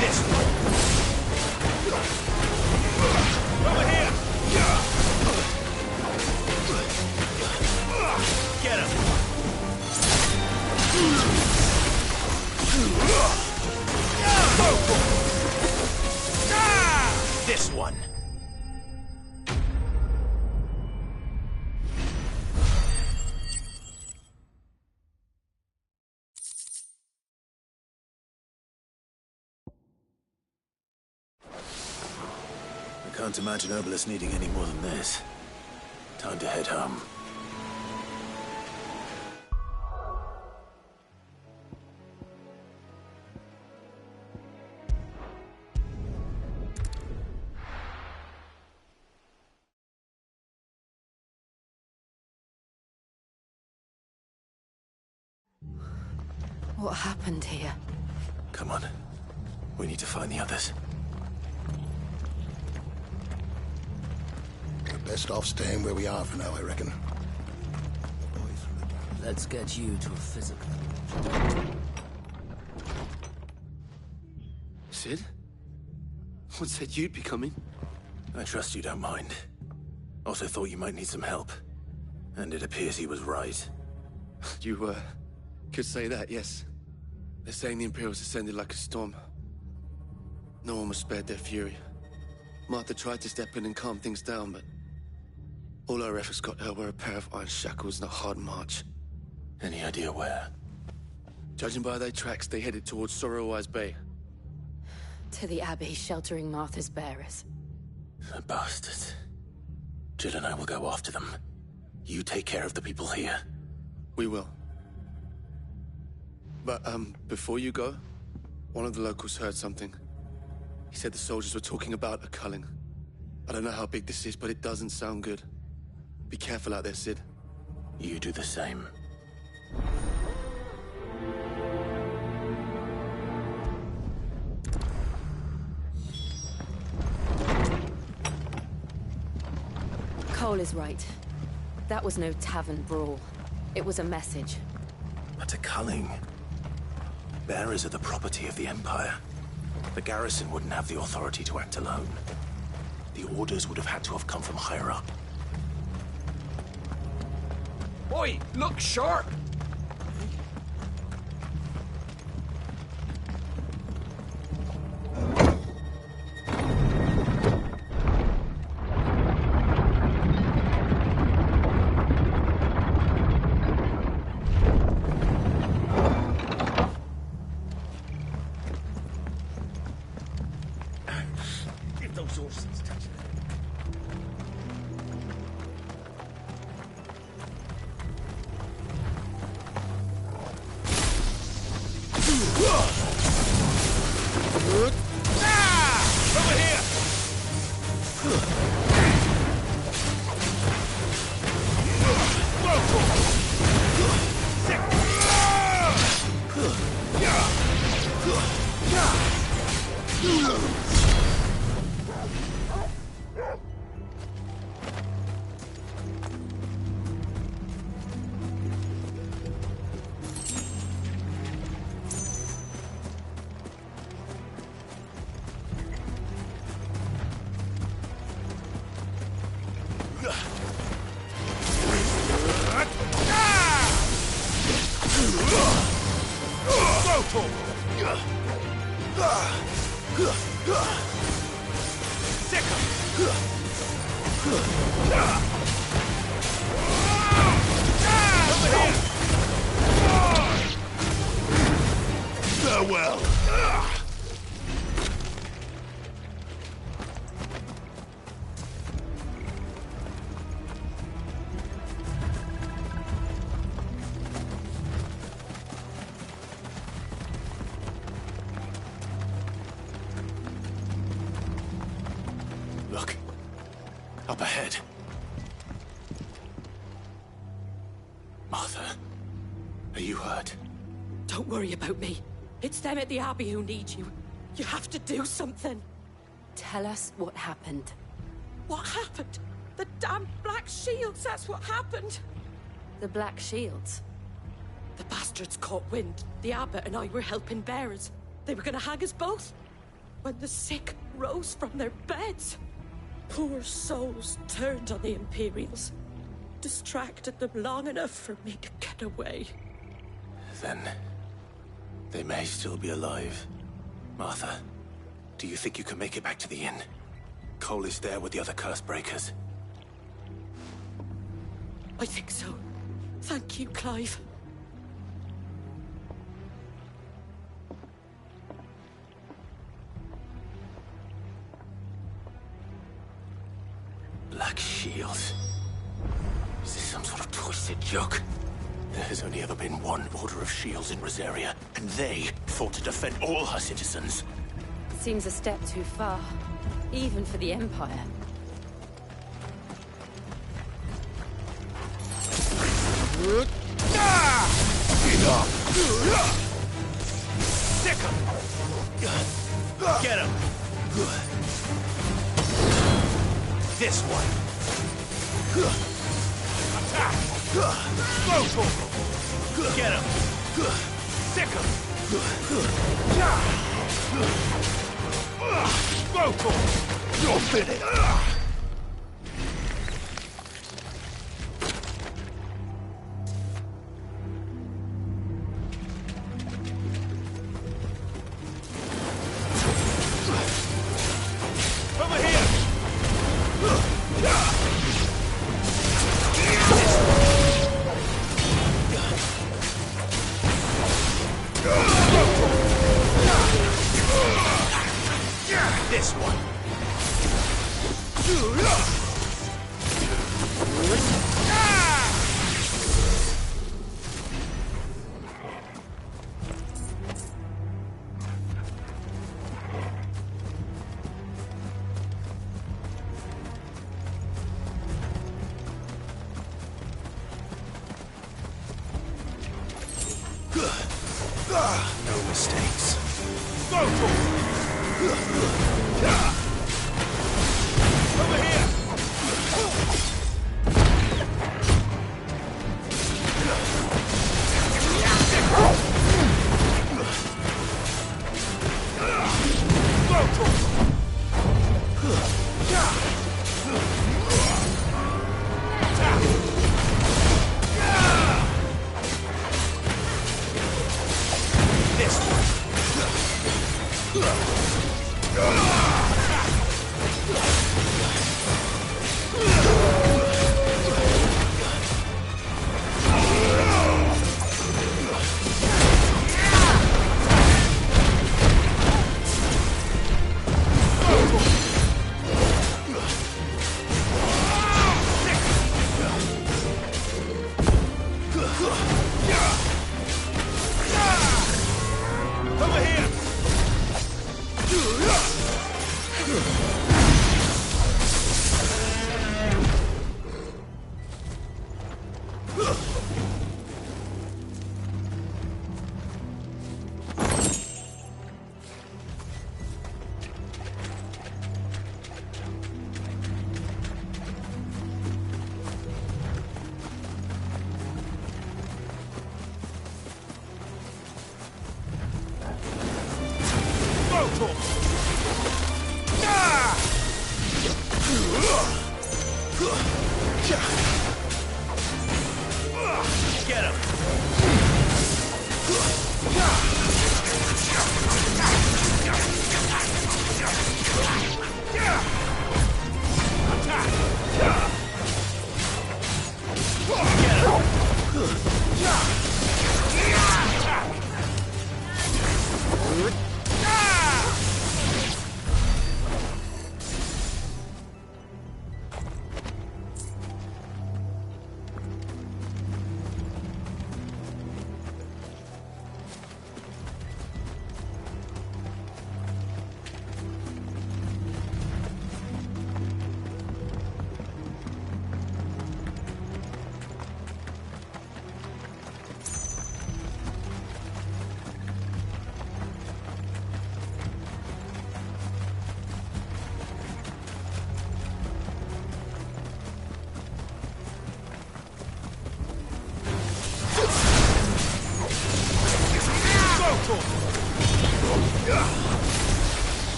This one. Over here! Get him! This one. I can't imagine Obolus needing any more than this. Time to head home. What happened here? Come on. We need to find the others. We're best off staying where we are for now, I reckon. Let's get you to a physical. Sid? What said you'd be coming? I trust you don't mind. Also thought you might need some help. And it appears he was right. You, could say that, yes. They're saying the Imperials ascended like a storm. No one was spared their fury. Martha tried to step in and calm things down, but all our efforts got her were a pair of iron shackles and a hard march. Any idea where? Judging by their tracks, they headed towards Sorrowwise Bay. To the Abbey sheltering Martha's bearers. The bastards. Jill and I will go after them. You take care of the people here. We will. But, before you go, one of the locals heard something. He said the soldiers were talking about a culling. I don't know how big this is, but it doesn't sound good. Be careful out there, Sid. You do the same. Cole is right. That was no tavern brawl. It was a message. But a culling. Bearers are the property of the Empire. The garrison wouldn't have the authority to act alone. The orders would have had to have come from higher up. Oi, look sharp! If those horses touch it. Over here! Farewell. Look. Up ahead. Martha, are you hurt? Don't worry about me. It's them at the Abbey who need you. You have to do something. Tell us what happened. What happened? The damn Black Shields, that's what happened. The Black Shields? The bastards caught wind. The Abbot and I were helping bearers. They were gonna hang us both. When the sick rose from their beds. Poor souls turned on the Imperials. Distracted them long enough for me to get away. Then they may still be alive. Martha, do you think you can make it back to the inn? Cole is there with the other curse breakers. I think so. Thank you, Clive. Black Shields. Is this some sort of twisted joke? There has only ever been one Order of Shields in Rosaria, and they fought to defend all her citizens. Seems a step too far, even for the Empire. Stick him! Get him! This one! Attack! Go for him! Get him! Stick him! Go for him! You're finished! This one. No mistakes. Go for it! Over here! Go for it! This one. Over here! Go for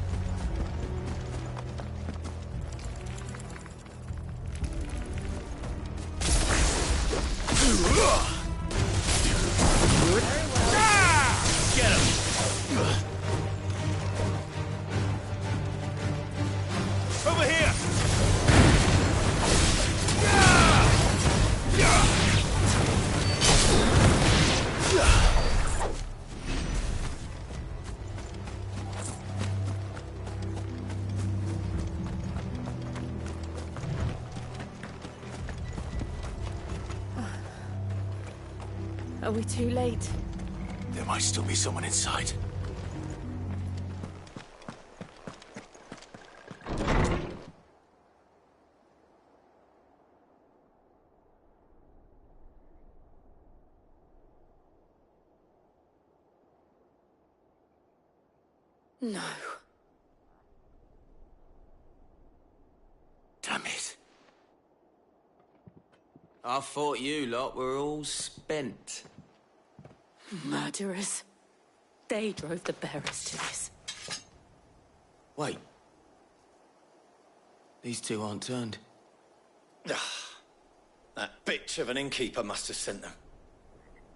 it! Get him! Over here! Are we too late? There might still be someone inside. No. I thought you lot were all spent. Murderers. They drove the bearers to this. Wait. These two aren't turned. That bitch of an innkeeper must have sent them.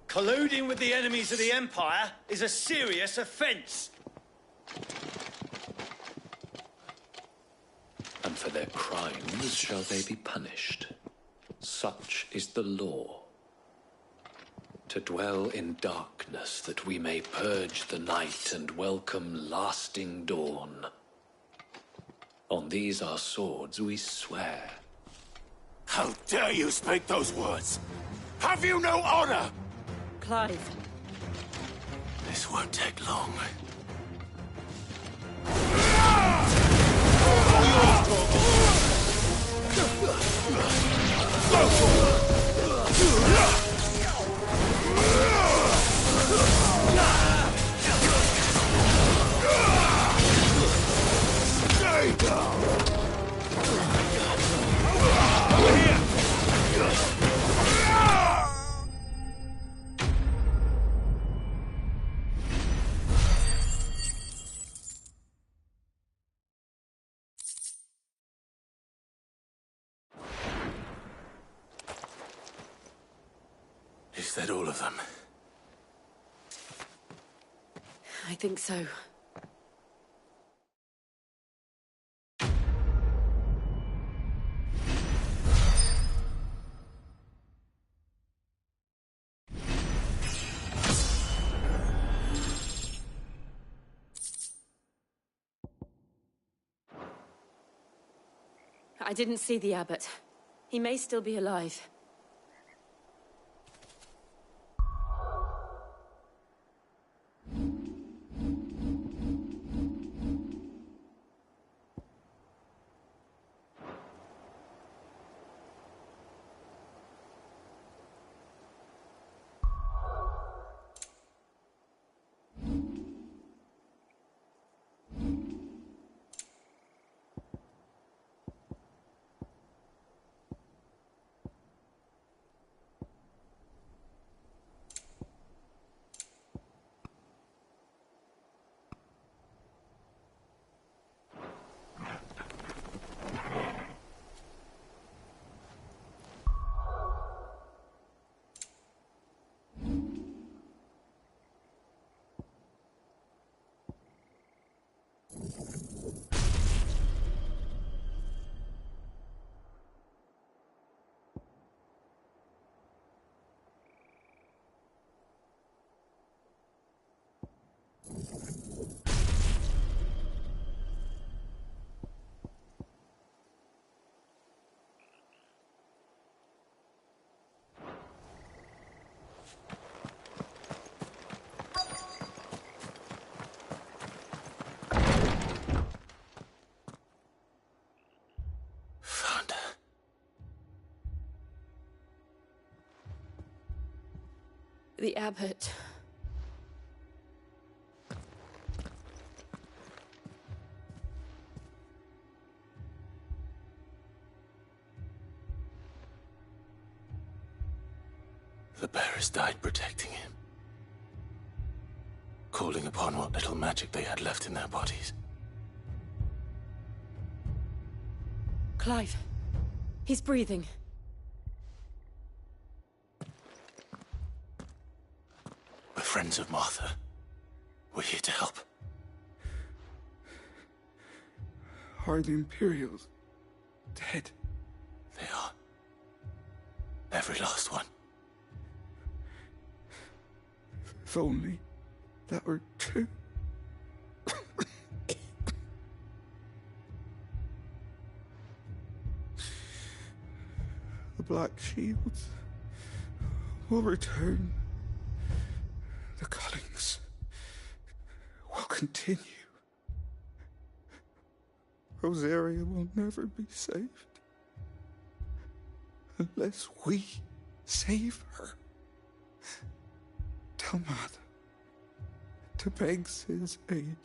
Colluding with the enemies of the Empire is a serious offence. And for their crimes shall they be punished. Such is the law. To dwell in darkness that we may purge the night and welcome lasting dawn. On these our swords we swear. How dare you speak those words? Have you no honor? Clive. This won't take long. Is that all of them? I think so. I didn't see the abbot. He may still be alive. The abbot. The bearers died protecting him. Calling upon what little magic they had left in their bodies. Clive. He's breathing. We're friends of Martha. We're here to help. Are the Imperials dead? They are. Every last one. If only that were true. The Black Shields will return. The cullings will continue. Rosaria will never be saved unless we save her. Tell Mother to beg Sid's aid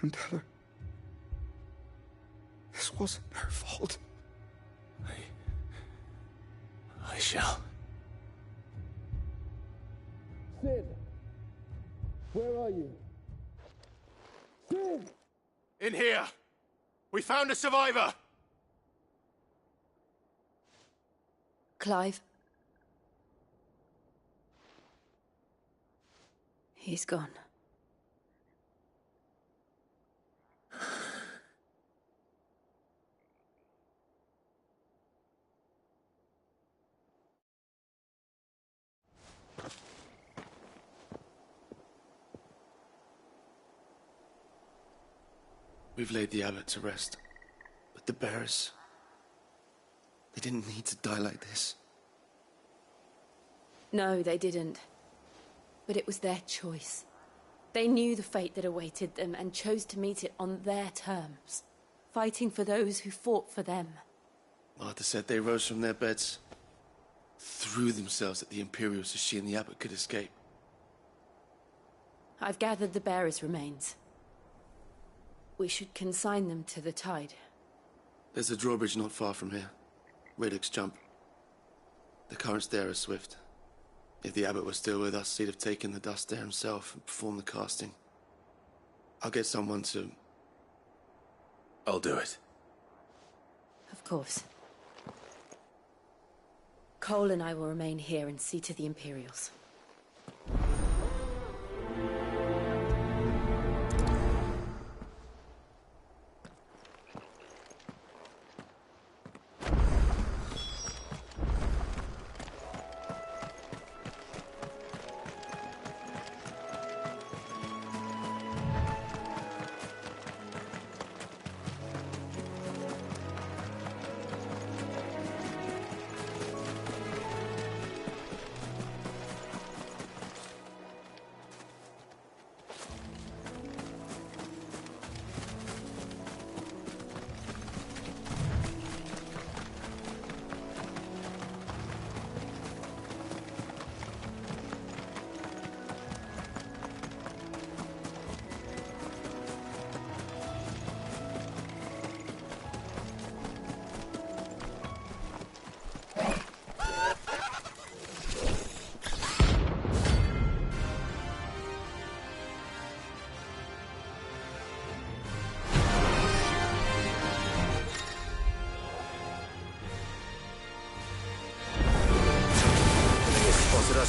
and tell her this wasn't her fault. I shall. Sid! Where are you? Sid! In here! We found a survivor! Clive. He's gone. We've laid the abbot to rest. But the bearers... they didn't need to die like this. No, they didn't. But it was their choice. They knew the fate that awaited them and chose to meet it on their terms, fighting for those who fought for them. Martha said they rose from their beds, threw themselves at the Imperials so she and the abbot could escape. I've gathered the bearers' remains. We should consign them to the tide. There's a drawbridge not far from here. Radix jump. The currents there are swift. If the abbot was still with us, he'd have taken the dust there himself and performed the casting. I'll get someone to... I'll do it. Of course. Cole and I will remain here and see to the Imperials.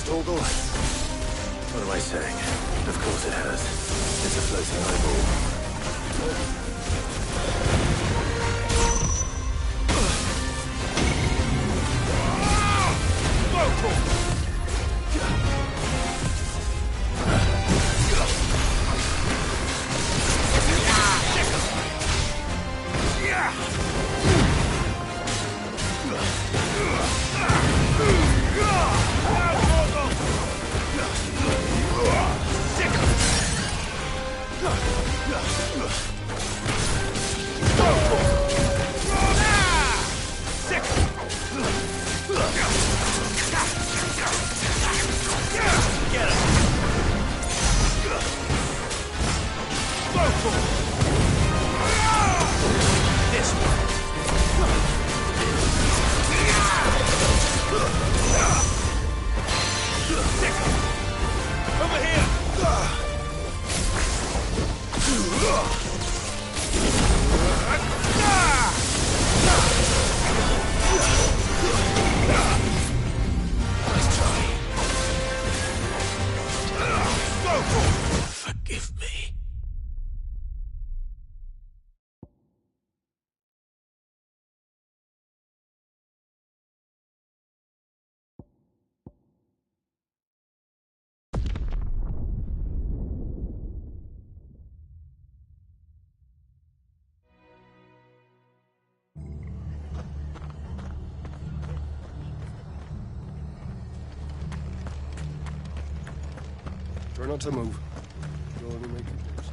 Torgal? What am I saying? Of course it has. It's a floating Forgive me. Try not to move. You'll only make it worse.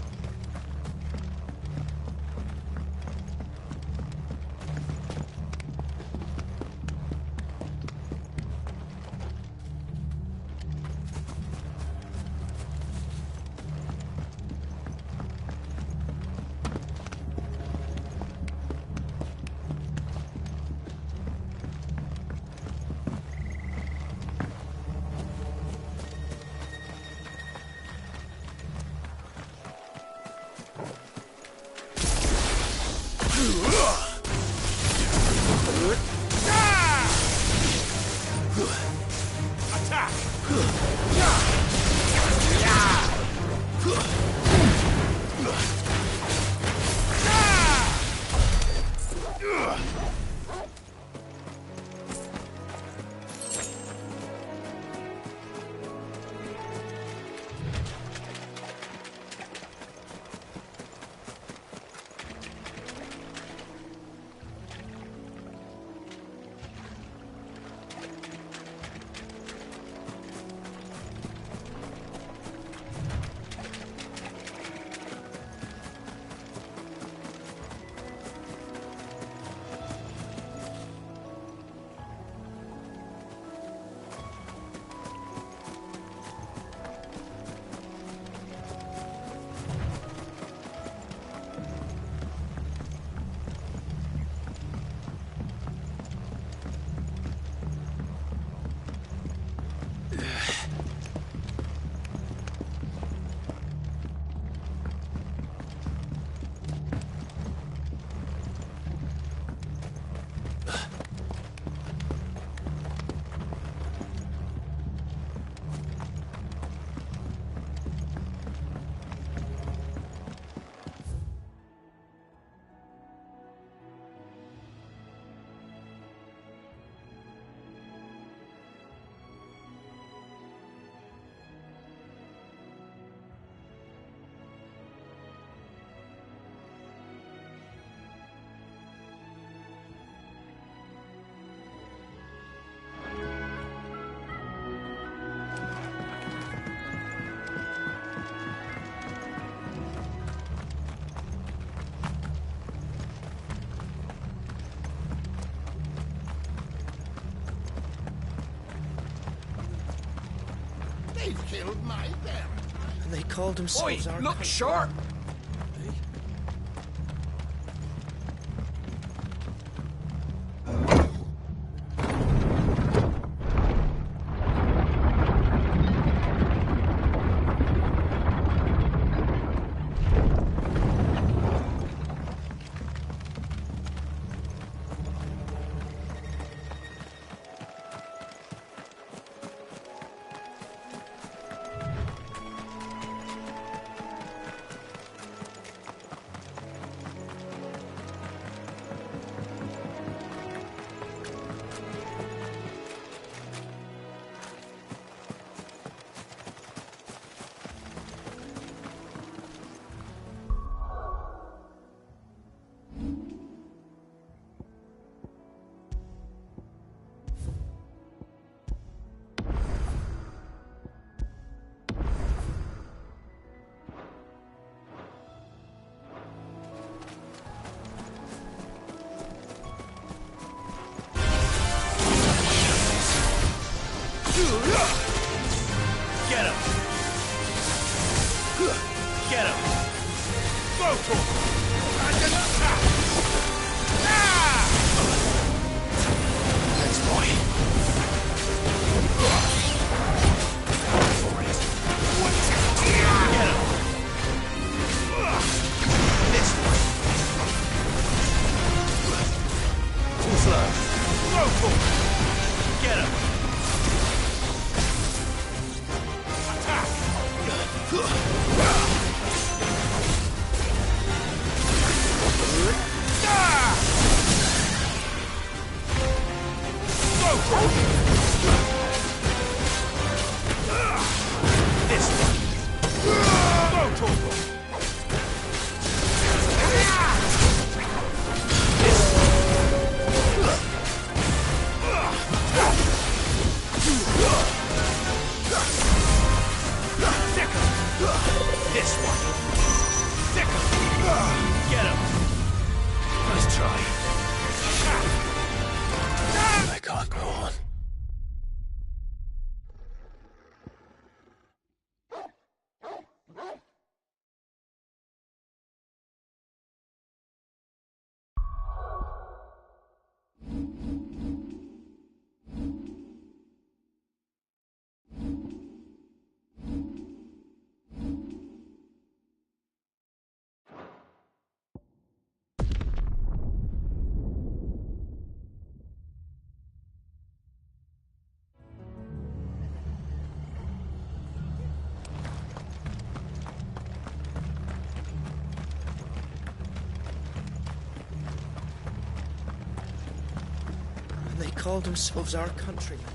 killed my parents. And they called themselves our look country. sharp! Get him! Get him! Go for him! Thanks, boy. Get him! This way. Too slow. Go for him! Get him! This one. Get him! Nice try. I can't go on. And they called themselves our countrymen.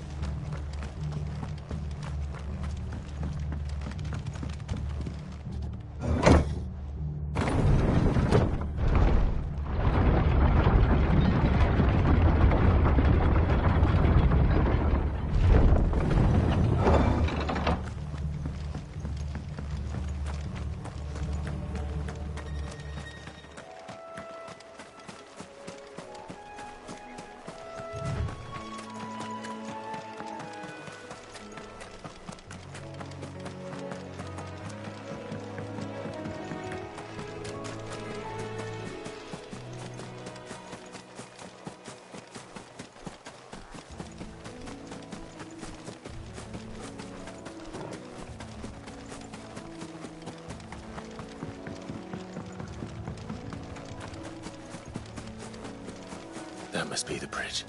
That must be the bridge.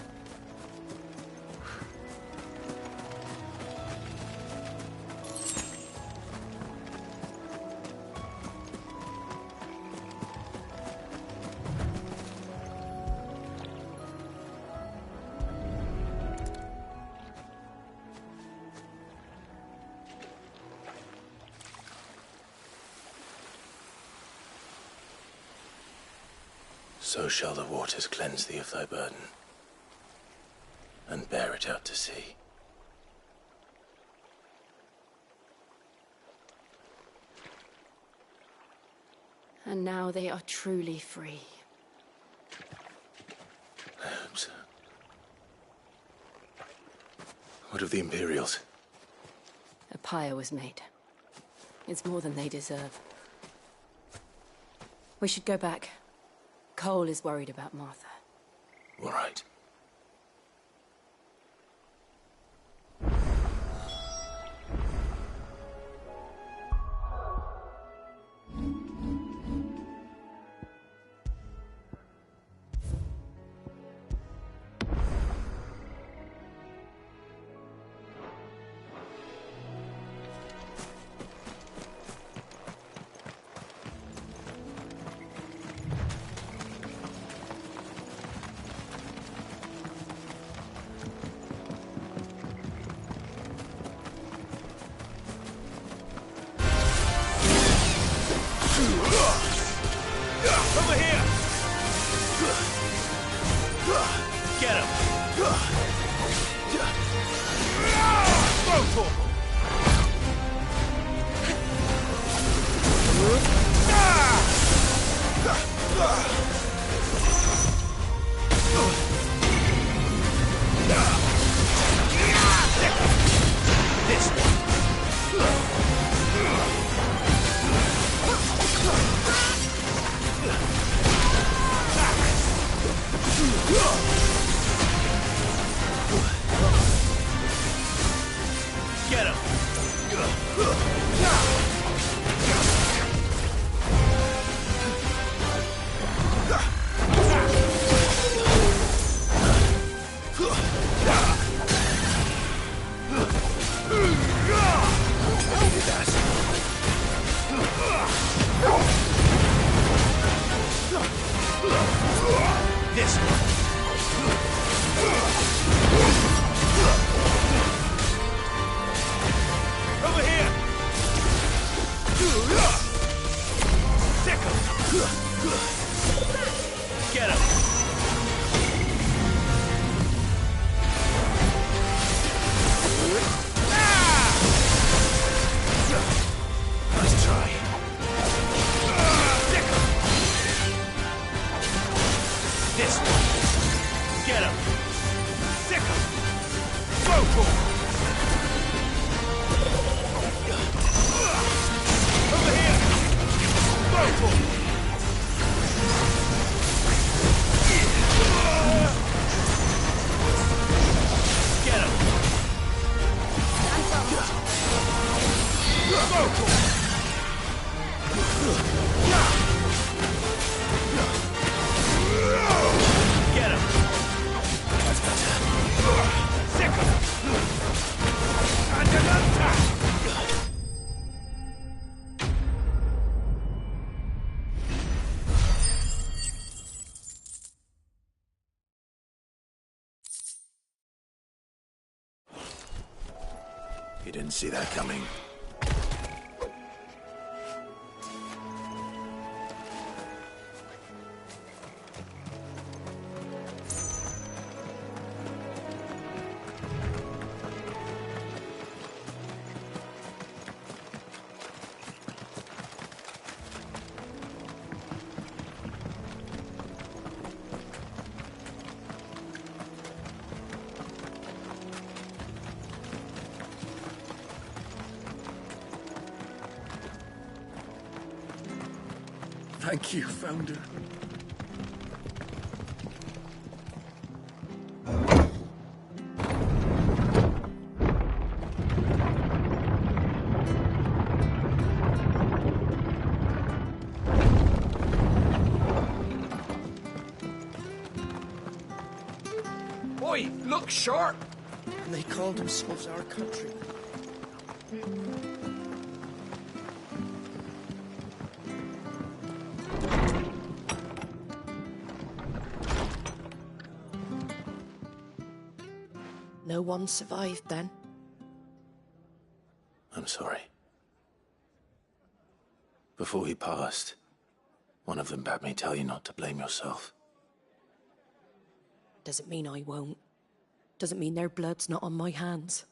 So shall the waters cleanse thee of thy burden, and bear it out to sea. And now they are truly free. I hope so. What of the Imperials? A pyre was made. It's more than they deserve. We should go back. Cole is worried about Martha. All right. Over here! Get him! Throw torque! This one! Get him! This one! Over here! Sick him! Get him! Nice try. Sick him! This one! Get him! Sick him! Throw torque! Over here! Throw torque! Get him! Throw torque! Get him! That's better. Sick him! Under attack! You didn't see that coming. Thank you, Founder. Oi, look sharp! And they called themselves our country. No one survived then. I'm sorry. Before he passed, one of them bade me tell you not to blame yourself. Doesn't mean I won't. Doesn't mean their blood's not on my hands.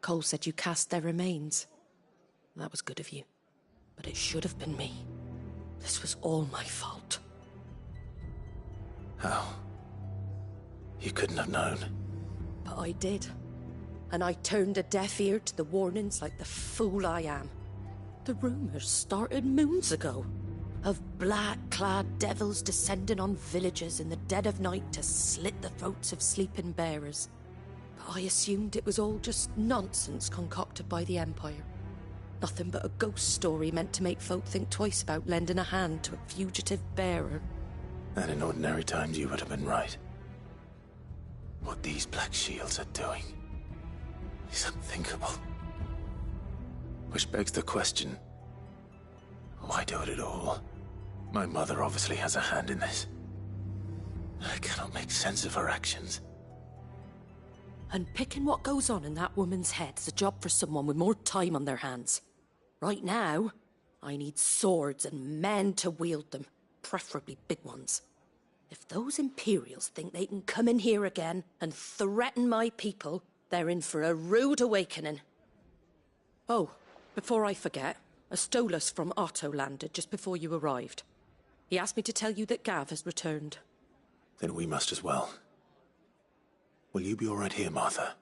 Cole said you cast their remains. That was good of you. But it should have been me. This was all my fault. How? You couldn't have known. But I did. and I turned a deaf ear to the warnings like the fool I am. The rumours started moons ago, of black-clad devils descending on villages in the dead of night to slit the throats of sleeping bearers. But I assumed it was all just nonsense concocted by the Empire. Nothing but a ghost story meant to make folk think twice about lending a hand to a fugitive bearer. And in ordinary times you would have been right. What these Black Shields are doing is unthinkable. Which begs the question, why do it at all? My mother obviously has a hand in this. I cannot make sense of her actions. Unpicking what goes on in that woman's head is a job for someone with more time on their hands. Right now, I need swords and men to wield them, preferably big ones. If those Imperials think they can come in here again and threaten my people, they're in for a rude awakening. Oh, before I forget, a Stolas from Otto landed just before you arrived. He asked me to tell you that Gav has returned. Then we must as well. Will you be all right here, Martha?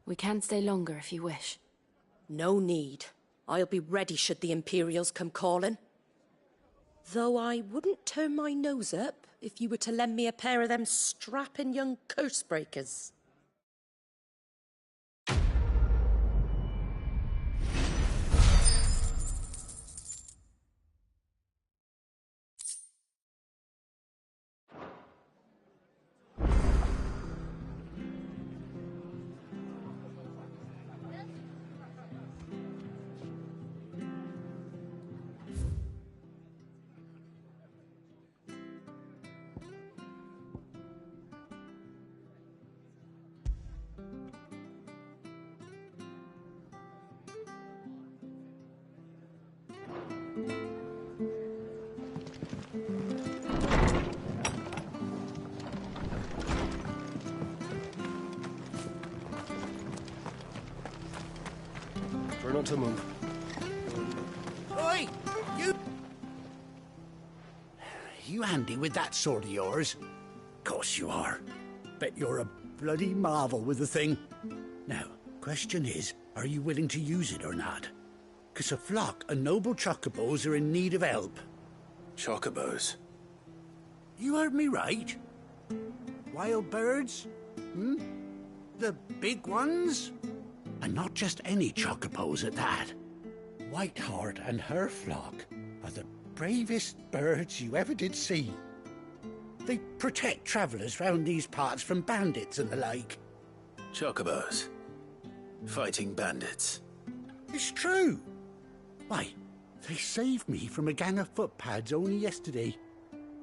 We can stay longer if you wish. No need. I'll be ready should the Imperials come calling. Though I wouldn't turn my nose up if you were to lend me a pair of them strapping young curse-breakers. Try not to move. Oi! You handy with that sword of yours? Course you are. Bet you're a bloody marvel with the thing. Now, question is, are you willing to use it or not? 'Cause a flock of noble chocobos are in need of help. Chocobos? You heard me right. Wild birds? The big ones? And not just any chocobos at that. Whiteheart and her flock are the bravest birds you ever did see. They protect travellers round these parts from bandits and the like. Chocobos? Fighting bandits? It's true. Why, they saved me from a gang of footpads only yesterday.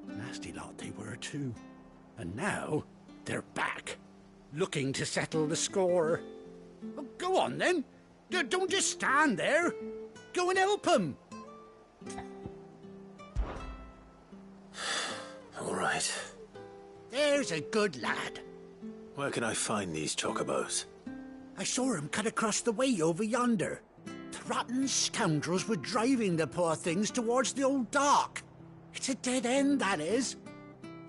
Nasty lot they were too. And now they're back, looking to settle the score. Well, go on then. Don't just stand there. Go and help them. All right. There's a good lad. Where can I find these chocobos? I saw him cut across the way over yonder. The rotten scoundrels were driving the poor things towards the old dock. It's a dead end, that is.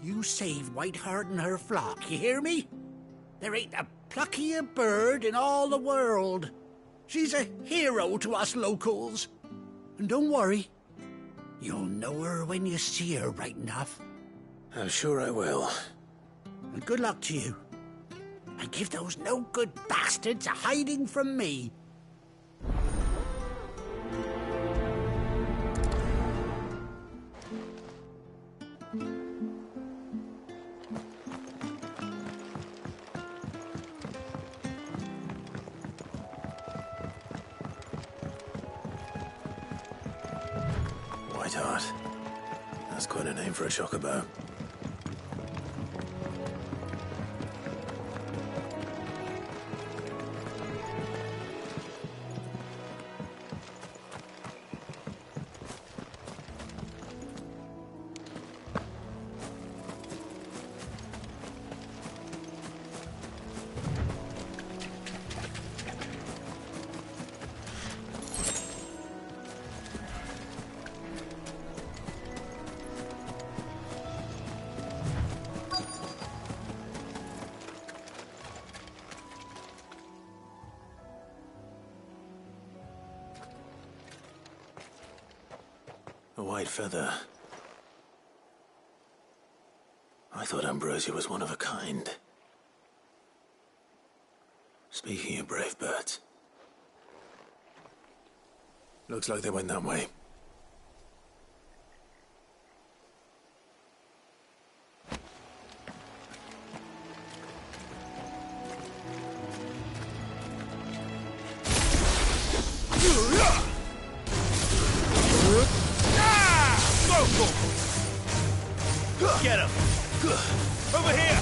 You save Whiteheart and her flock, you hear me? There ain't a pluckier bird in all the world. She's a hero to us locals. And don't worry, you'll know her when you see her right enough. I'm sure I will. And good luck to you. And give those no-good bastards a hiding from me. Whiteheart. That's quite a name for a chocobo. white feather. I thought Ambrosia was one of a kind. Speaking of brave birds, looks like they went that way. Get him! Over here!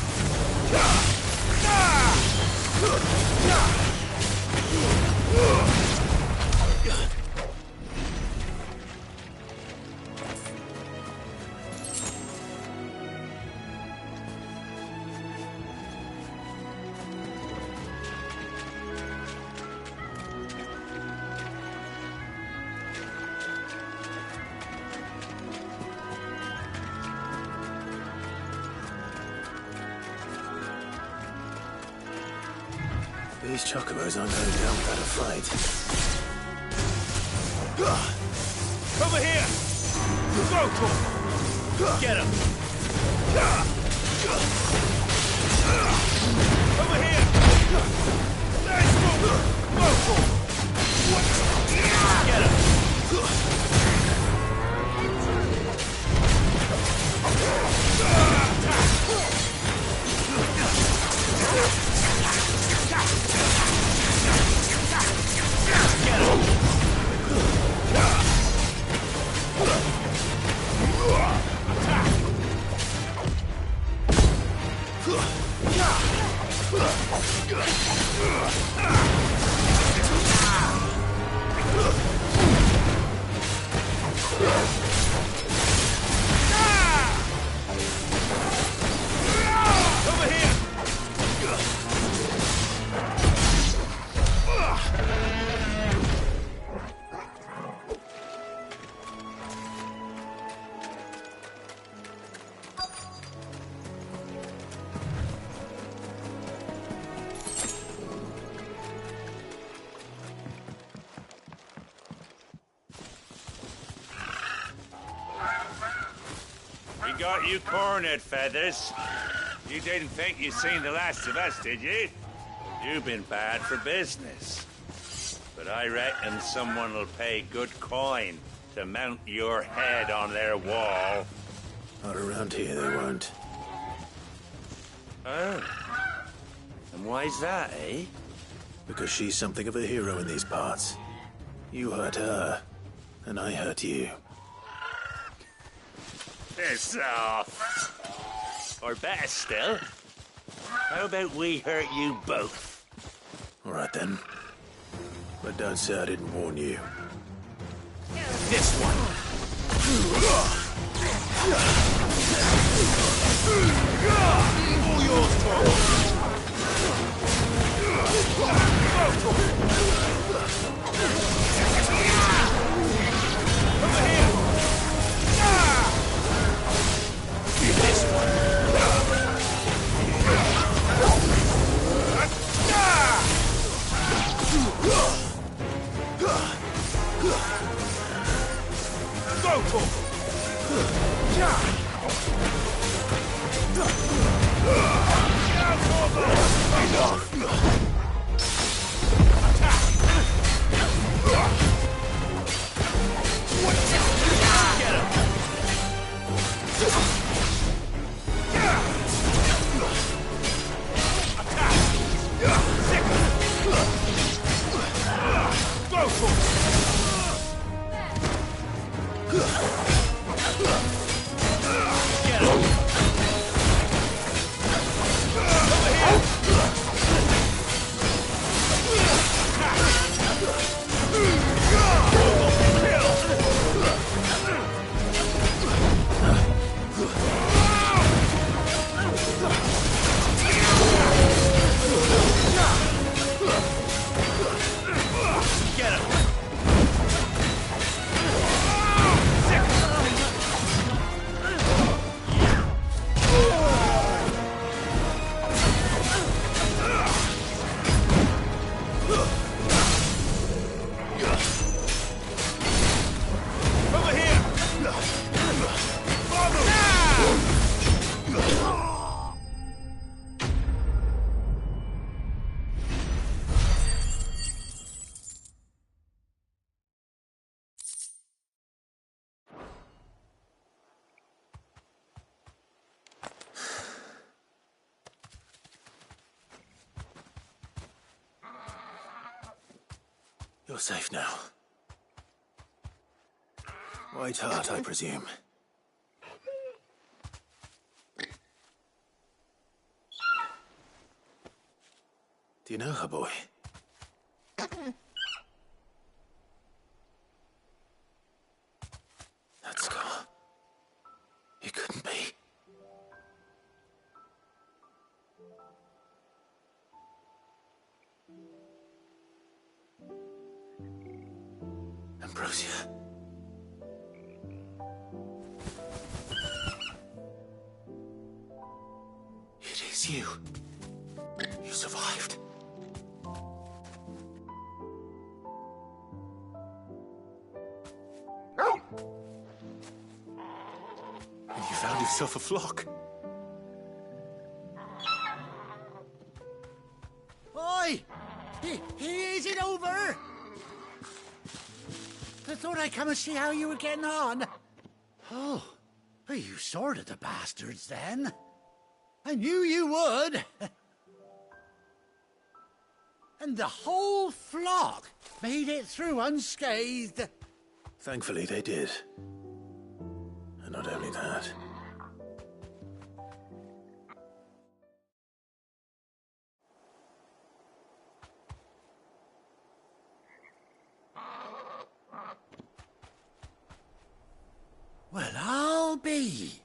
These chocobos aren't going down without a fight. Over here! Go for him! Get him! Over here! Let's go! Go for him! Get him! Got you cornered, Feathers. You didn't think you'd seen the last of us, did you? You've been bad for business. But I reckon someone will pay good coin to mount your head on their wall. Not around here, they won't. Oh. And why's that, eh? Because she's something of a hero in these parts. You hurt her, and I hurt you. Piss off. Or better still, how about we hurt you both? All right then. But don't say I didn't warn you. This one. All yours, Tom. Over here. This one. Go, Tom. You're safe now. White Hart, I presume. Do you know her, boy? That scar. It couldn't be. Ambrosia. It is you. You survived. And you found yourself a flock. Oi! Is it over? I thought I'd come and see how you were getting on. Oh, you sorted the bastards then. I knew you would. And the whole flock made it through unscathed. Thankfully, they did. And not only that. Well, I'll be.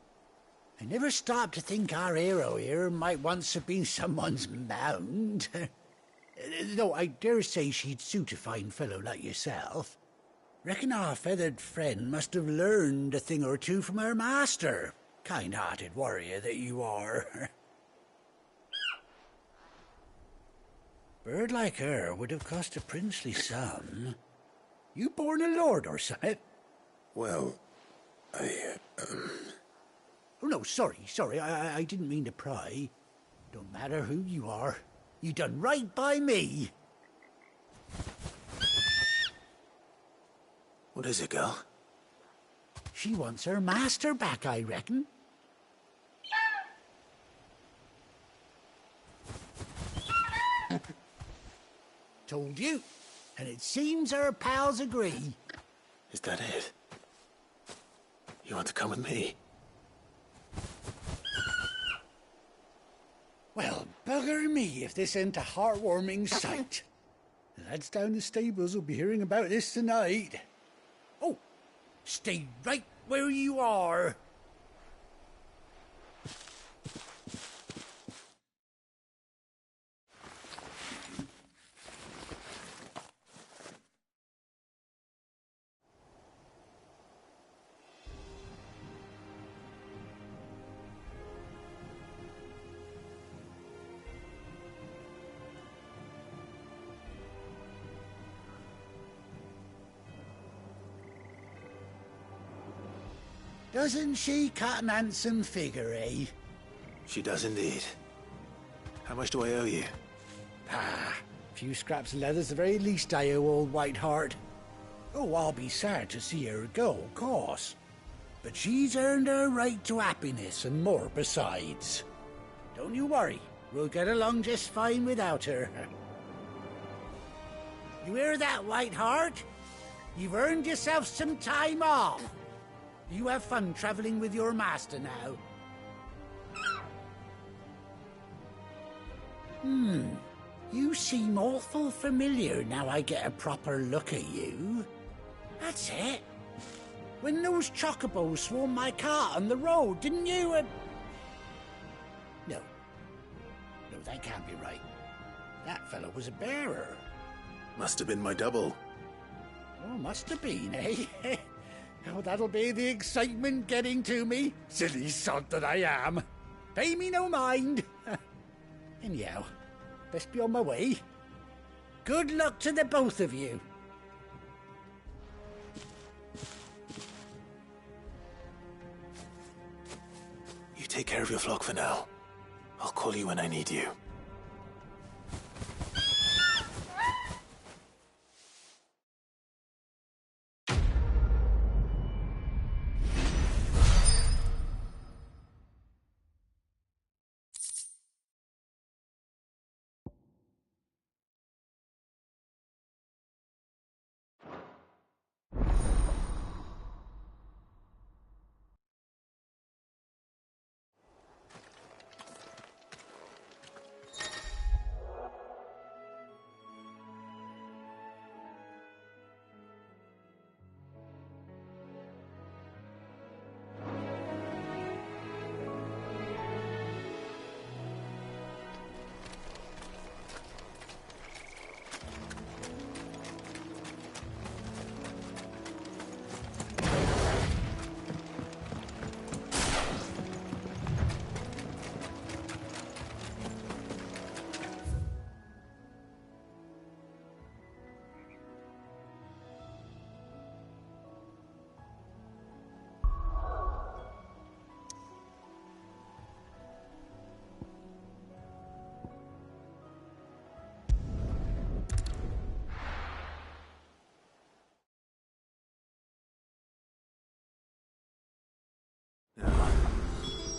I never stopped to think our hero here might once have been someone's mount. Though I dare say she'd suit a fine fellow like yourself. Reckon our feathered friend must have learned a thing or two from her master. Kind-hearted warrior that you are. Bird like her would have cost a princely sum. You born a lord or something? Well, Oh, no, sorry. I didn't mean to pry. Don't matter who you are. You done right by me. What is it, girl? She wants her master back, I reckon. Told you. And it seems her pals agree. Is that it? You want to come with me? Well, bugger me if this ain't a heartwarming sight. The lads down the stables will be hearing about this tonight. Oh, stay right where you are. Doesn't she cut an handsome figure, eh? She does indeed. How much do I owe you? Ah, a few scraps of leather's the very least I owe old White Hart. Oh, I'll be sad to see her go, of course. But she's earned her right to happiness and more besides. Don't you worry, we'll get along just fine without her. You hear that, White Hart? You've earned yourself some time off. You have fun traveling with your master now. You seem awful familiar now I get a proper look at you. That's it. When those chocobos swarmed my cart on the road, didn't you? No, that can't be right. That fellow was a bearer. Must have been my double. Oh, must have been, eh? Oh, that'll be the excitement getting to me. Silly sod that I am. Pay me no mind. Anyhow, best be on my way. Good luck to the both of you. You take care of your flock for now. I'll call you when I need you.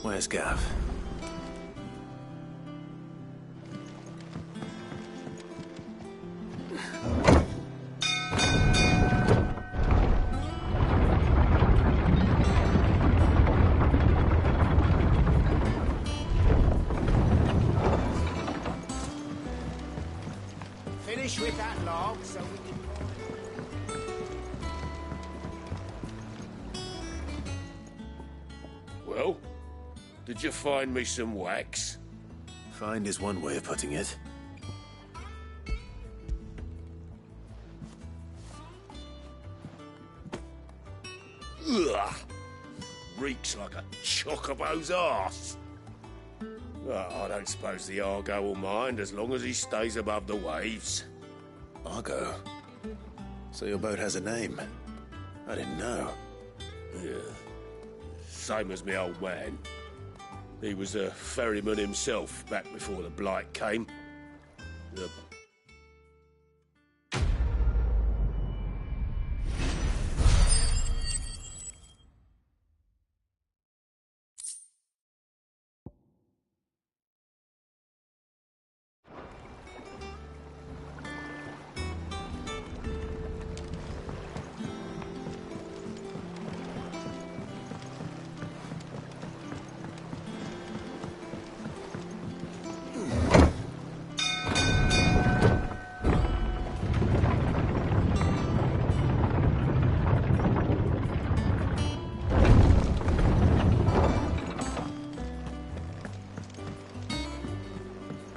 Where's Gav? Finish with that log so we can... Well, did you find me some wax? Find is one way of putting it. Ugh! Reeks like a chocobo's arse. Well, I don't suppose the Argo will mind as long as he stays above the waves. Argo? So your boat has a name? I didn't know. Yeah. Same as my old man. He was a ferryman himself back before the Blight came. The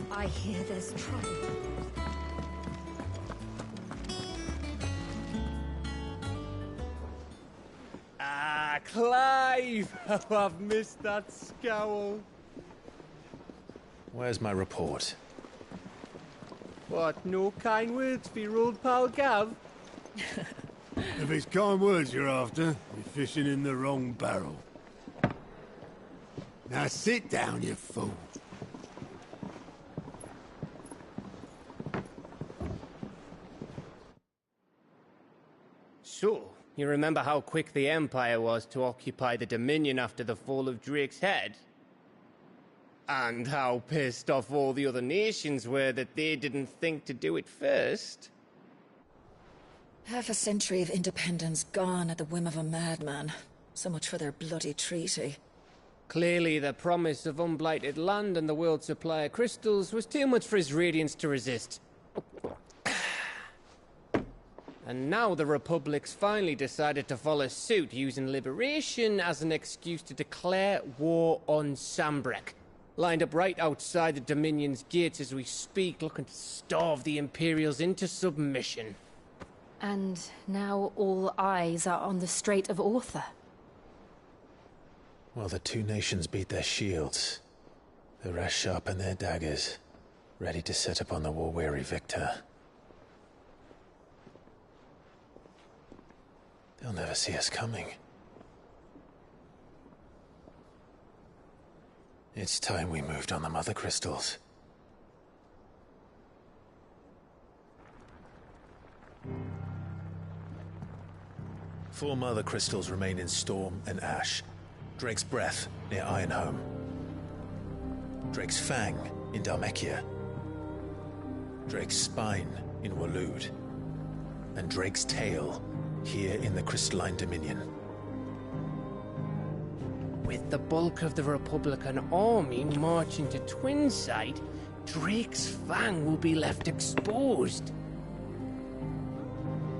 I hear there's trouble. Ah, Clive! Oh, I've missed that scowl. Where's my report? What, no kind words for your old pal Gav? If it's kind words you're after, you're fishing in the wrong barrel. Now sit down, you fool. So, you remember how quick the Empire was to occupy the Dominion after the fall of Drake's head? And how pissed off all the other nations were that they didn't think to do it first? Half a century of independence gone at the whim of a madman. So much for their bloody treaty. Clearly, the promise of unblighted land and the world's supply of crystals was too much for his radiance to resist. And now the Republic's finally decided to follow suit, using liberation as an excuse to declare war on Sambrek. Lined up right outside the Dominion's gates as we speak, looking to starve the Imperials into submission. And now all eyes are on the Strait of Author. Well, the two nations beat their shields. The rest sharpen their daggers, ready to set upon the war-weary victor. They'll never see us coming. It's time we moved on the Mother Crystals. Four Mother Crystals remain in Storm and Ash. Drake's Breath near Ironhome. Drake's Fang in Dhalmekia. Drake's Spine in Waloed. And Drake's Tail here in the Crystalline Dominion. With the bulk of the Republican army marching to Twinside, Drake's Fang will be left exposed.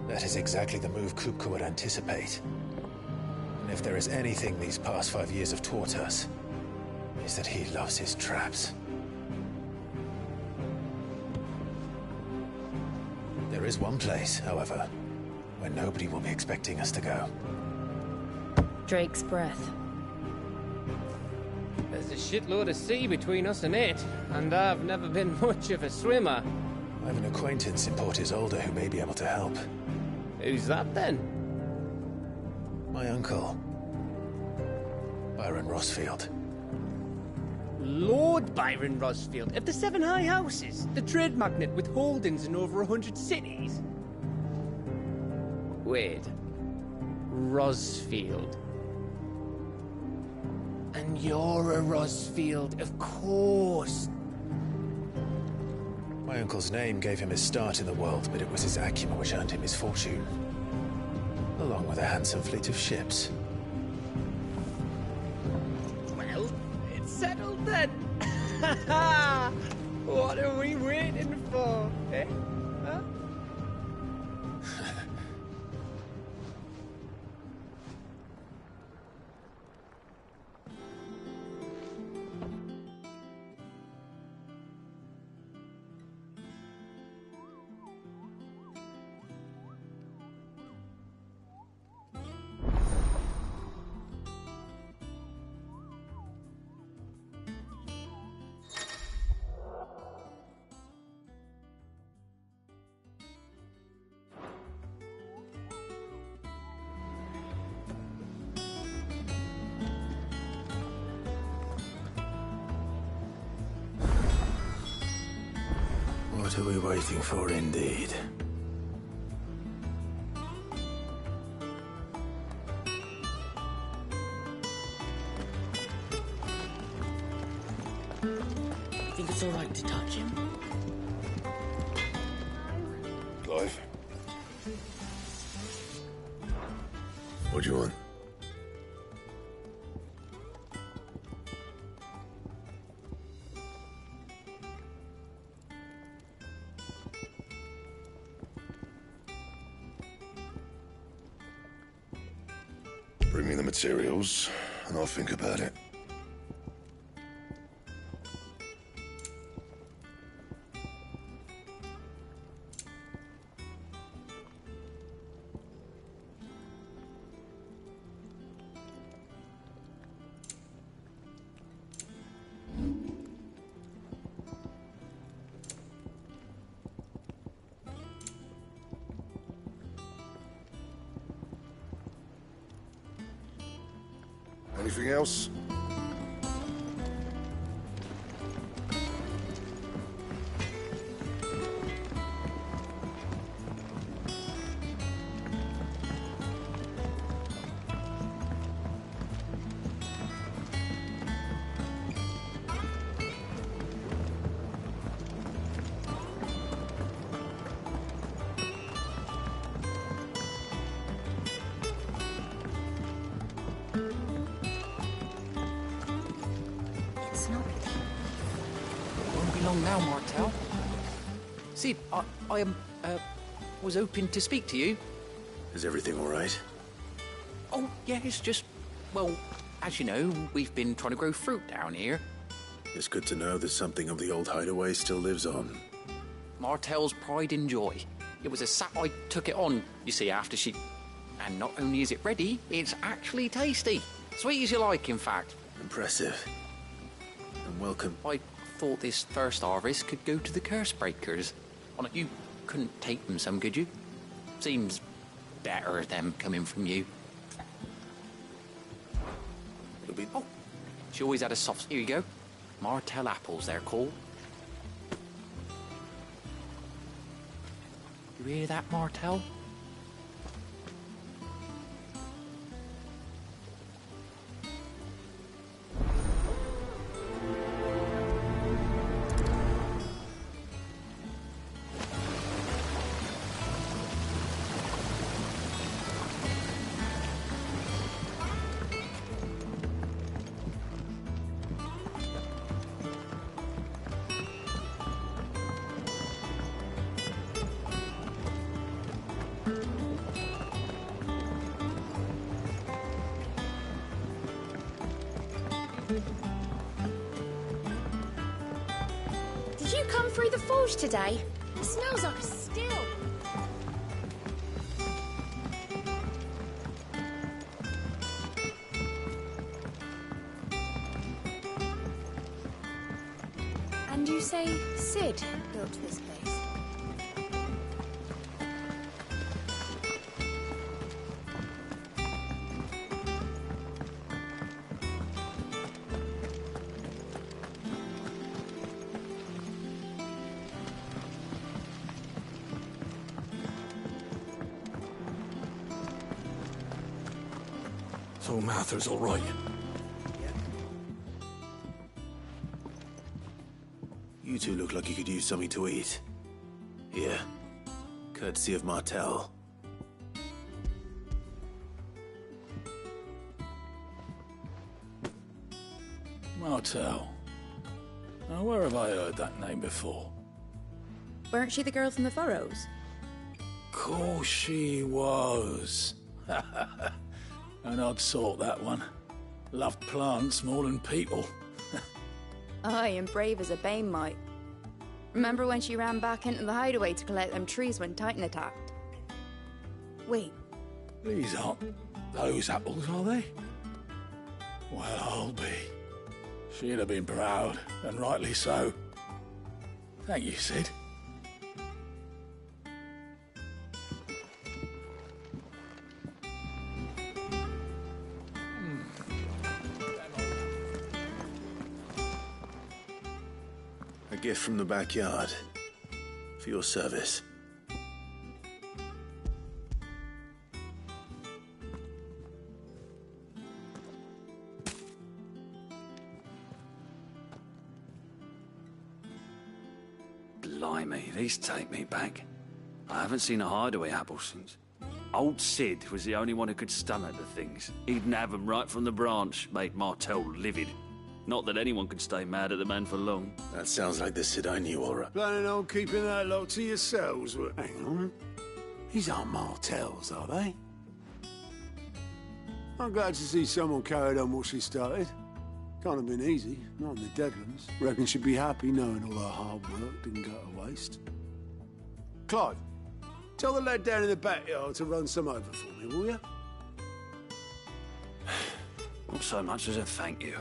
That is exactly the move Kupka would anticipate. And if there is anything these past 5 years have taught us, is that he loves his traps. There is one place, however, where nobody will be expecting us to go. Drake's Breath. There's a shitload of sea between us and it, and I've never been much of a swimmer. I have an acquaintance in Port Isolde who may be able to help. Who's that then? My uncle, Byron Rosfield. Lord Byron Rosfield of the Seven High Houses, the trade magnate with holdings in over 100 cities. Wait, Rosfield. And you're a Rosfield, of course. My uncle's name gave him his start in the world, but it was his acumen which earned him his fortune. Along with a handsome fleet of ships. Well, it's settled then. What are we waiting for, eh? Huh? What are we waiting for, indeed? Think it's all right to touch him? Clive? What do you want? Bring me the materials, and I'll think about it. Anything else? Won't be long now, Martel. Sid, I was hoping to speak to you. Is everything all right? Oh, yeah, it's just, well, as you know, we've been trying to grow fruit down here. It's good to know that something of the old hideaway still lives on. Martel's pride and joy. It was a sap I took it on, you see, after she... And not only is it ready, it's actually tasty. Sweet as you like, in fact. Impressive. And welcome. I thought this first harvest could go to the curse breakers. Well, you couldn't take them some, could you? Seems better them coming from you. It'll be... Oh, she always had a soft... Here you go. Martel apples, they're called. You hear that, Martel? Did you come through the forge today? It smells like a still. And you say Sid built this place? So Mather's all right. You two look like you could use something to eat. Here. Courtesy of Martel. Martel. Now, where have I heard that name before? Weren't she the girl from the Furrows? Course she was. An odd sort, that one. Loved plants more than people. Aye, and brave as a bane might. Remember when she ran back into the hideaway to collect them trees when Titan attacked? Wait. These aren't those apples, are they? Well, I'll be. She'd have been proud, and rightly so. Thank you, Sid. A gift from the backyard. For your service. Blimey, these take me back. I haven't seen a hideaway apple since. Old Sid was the only one who could stomach the things. He'd nab 'em right from the branch, made Martel livid. Not that anyone could stay mad at the man for long. That sounds like the Sid I knew, Aura. Planning on keeping that lot to yourselves? Hang on. These aren't Martels, are they? I'm glad to see someone carried on what she started. Can't have been easy, not in the Deadlands. Reckon she'd be happy knowing all her hard work didn't go to waste. Clive, tell the lad down in the backyard to run some over for me, will you? Not so much as a thank you.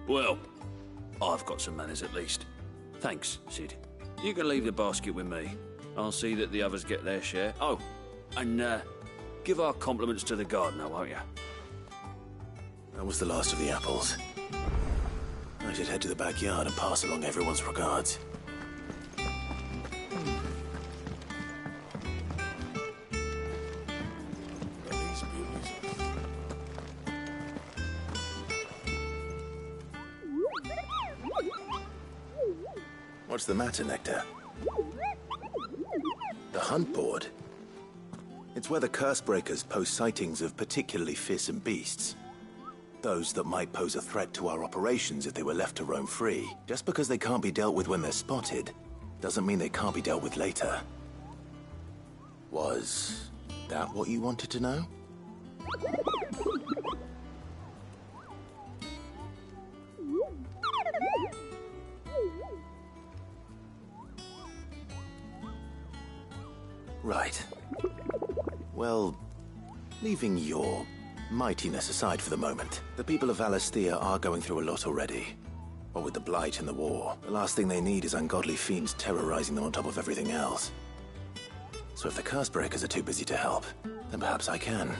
Well, I've got some manners at least. Thanks, Sid. You can leave the basket with me. I'll see that the others get their share. Oh, and give our compliments to the gardener, won't you? That was the last of the apples. I should head to the backyard and pass along everyone's regards. What's the matter, Nectar? The hunt board? It's where the Cursebreakers post sightings of particularly fearsome beasts. Those that might pose a threat to our operations if they were left to roam free. Just because they can't be dealt with when they're spotted, doesn't mean they can't be dealt with later. Was that what you wanted to know? Right. Well, leaving your mightiness aside for the moment, the people of Valisthea are going through a lot already. What with the Blight and the war, the last thing they need is ungodly fiends terrorizing them on top of everything else. So if the Cursebreakers are too busy to help, then perhaps I can.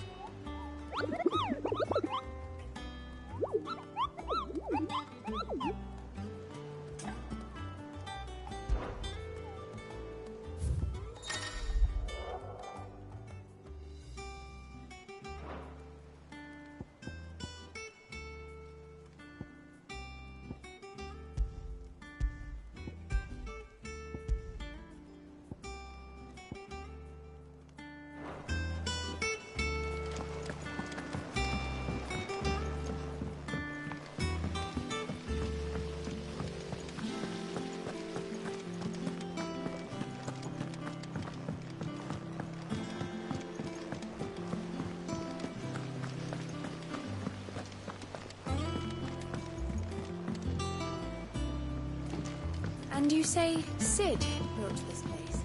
And you say Sid built this place?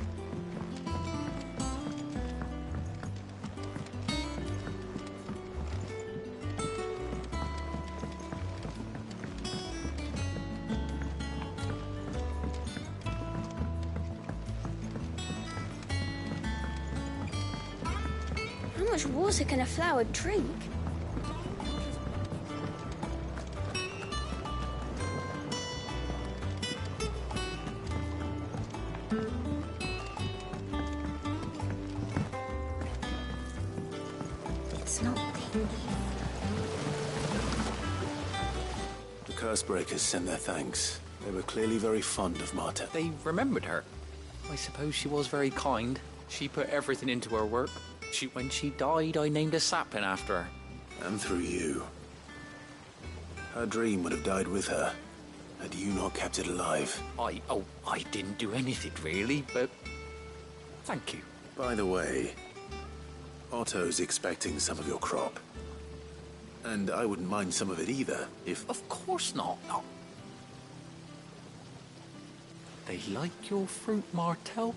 How much water can a flower drink? Cursebreakers send their thanks. They were clearly very fond of Marta. They remembered her. I suppose she was very kind. She put everything into her work. When she died, I named a sapling after her. And through you. Her dream would have died with her, had you not kept it alive. I didn't do anything really, but thank you. By the way, Otto's expecting some of your crop. And I wouldn't mind some of it either, if... Of course not. No. They like your fruit, Martel?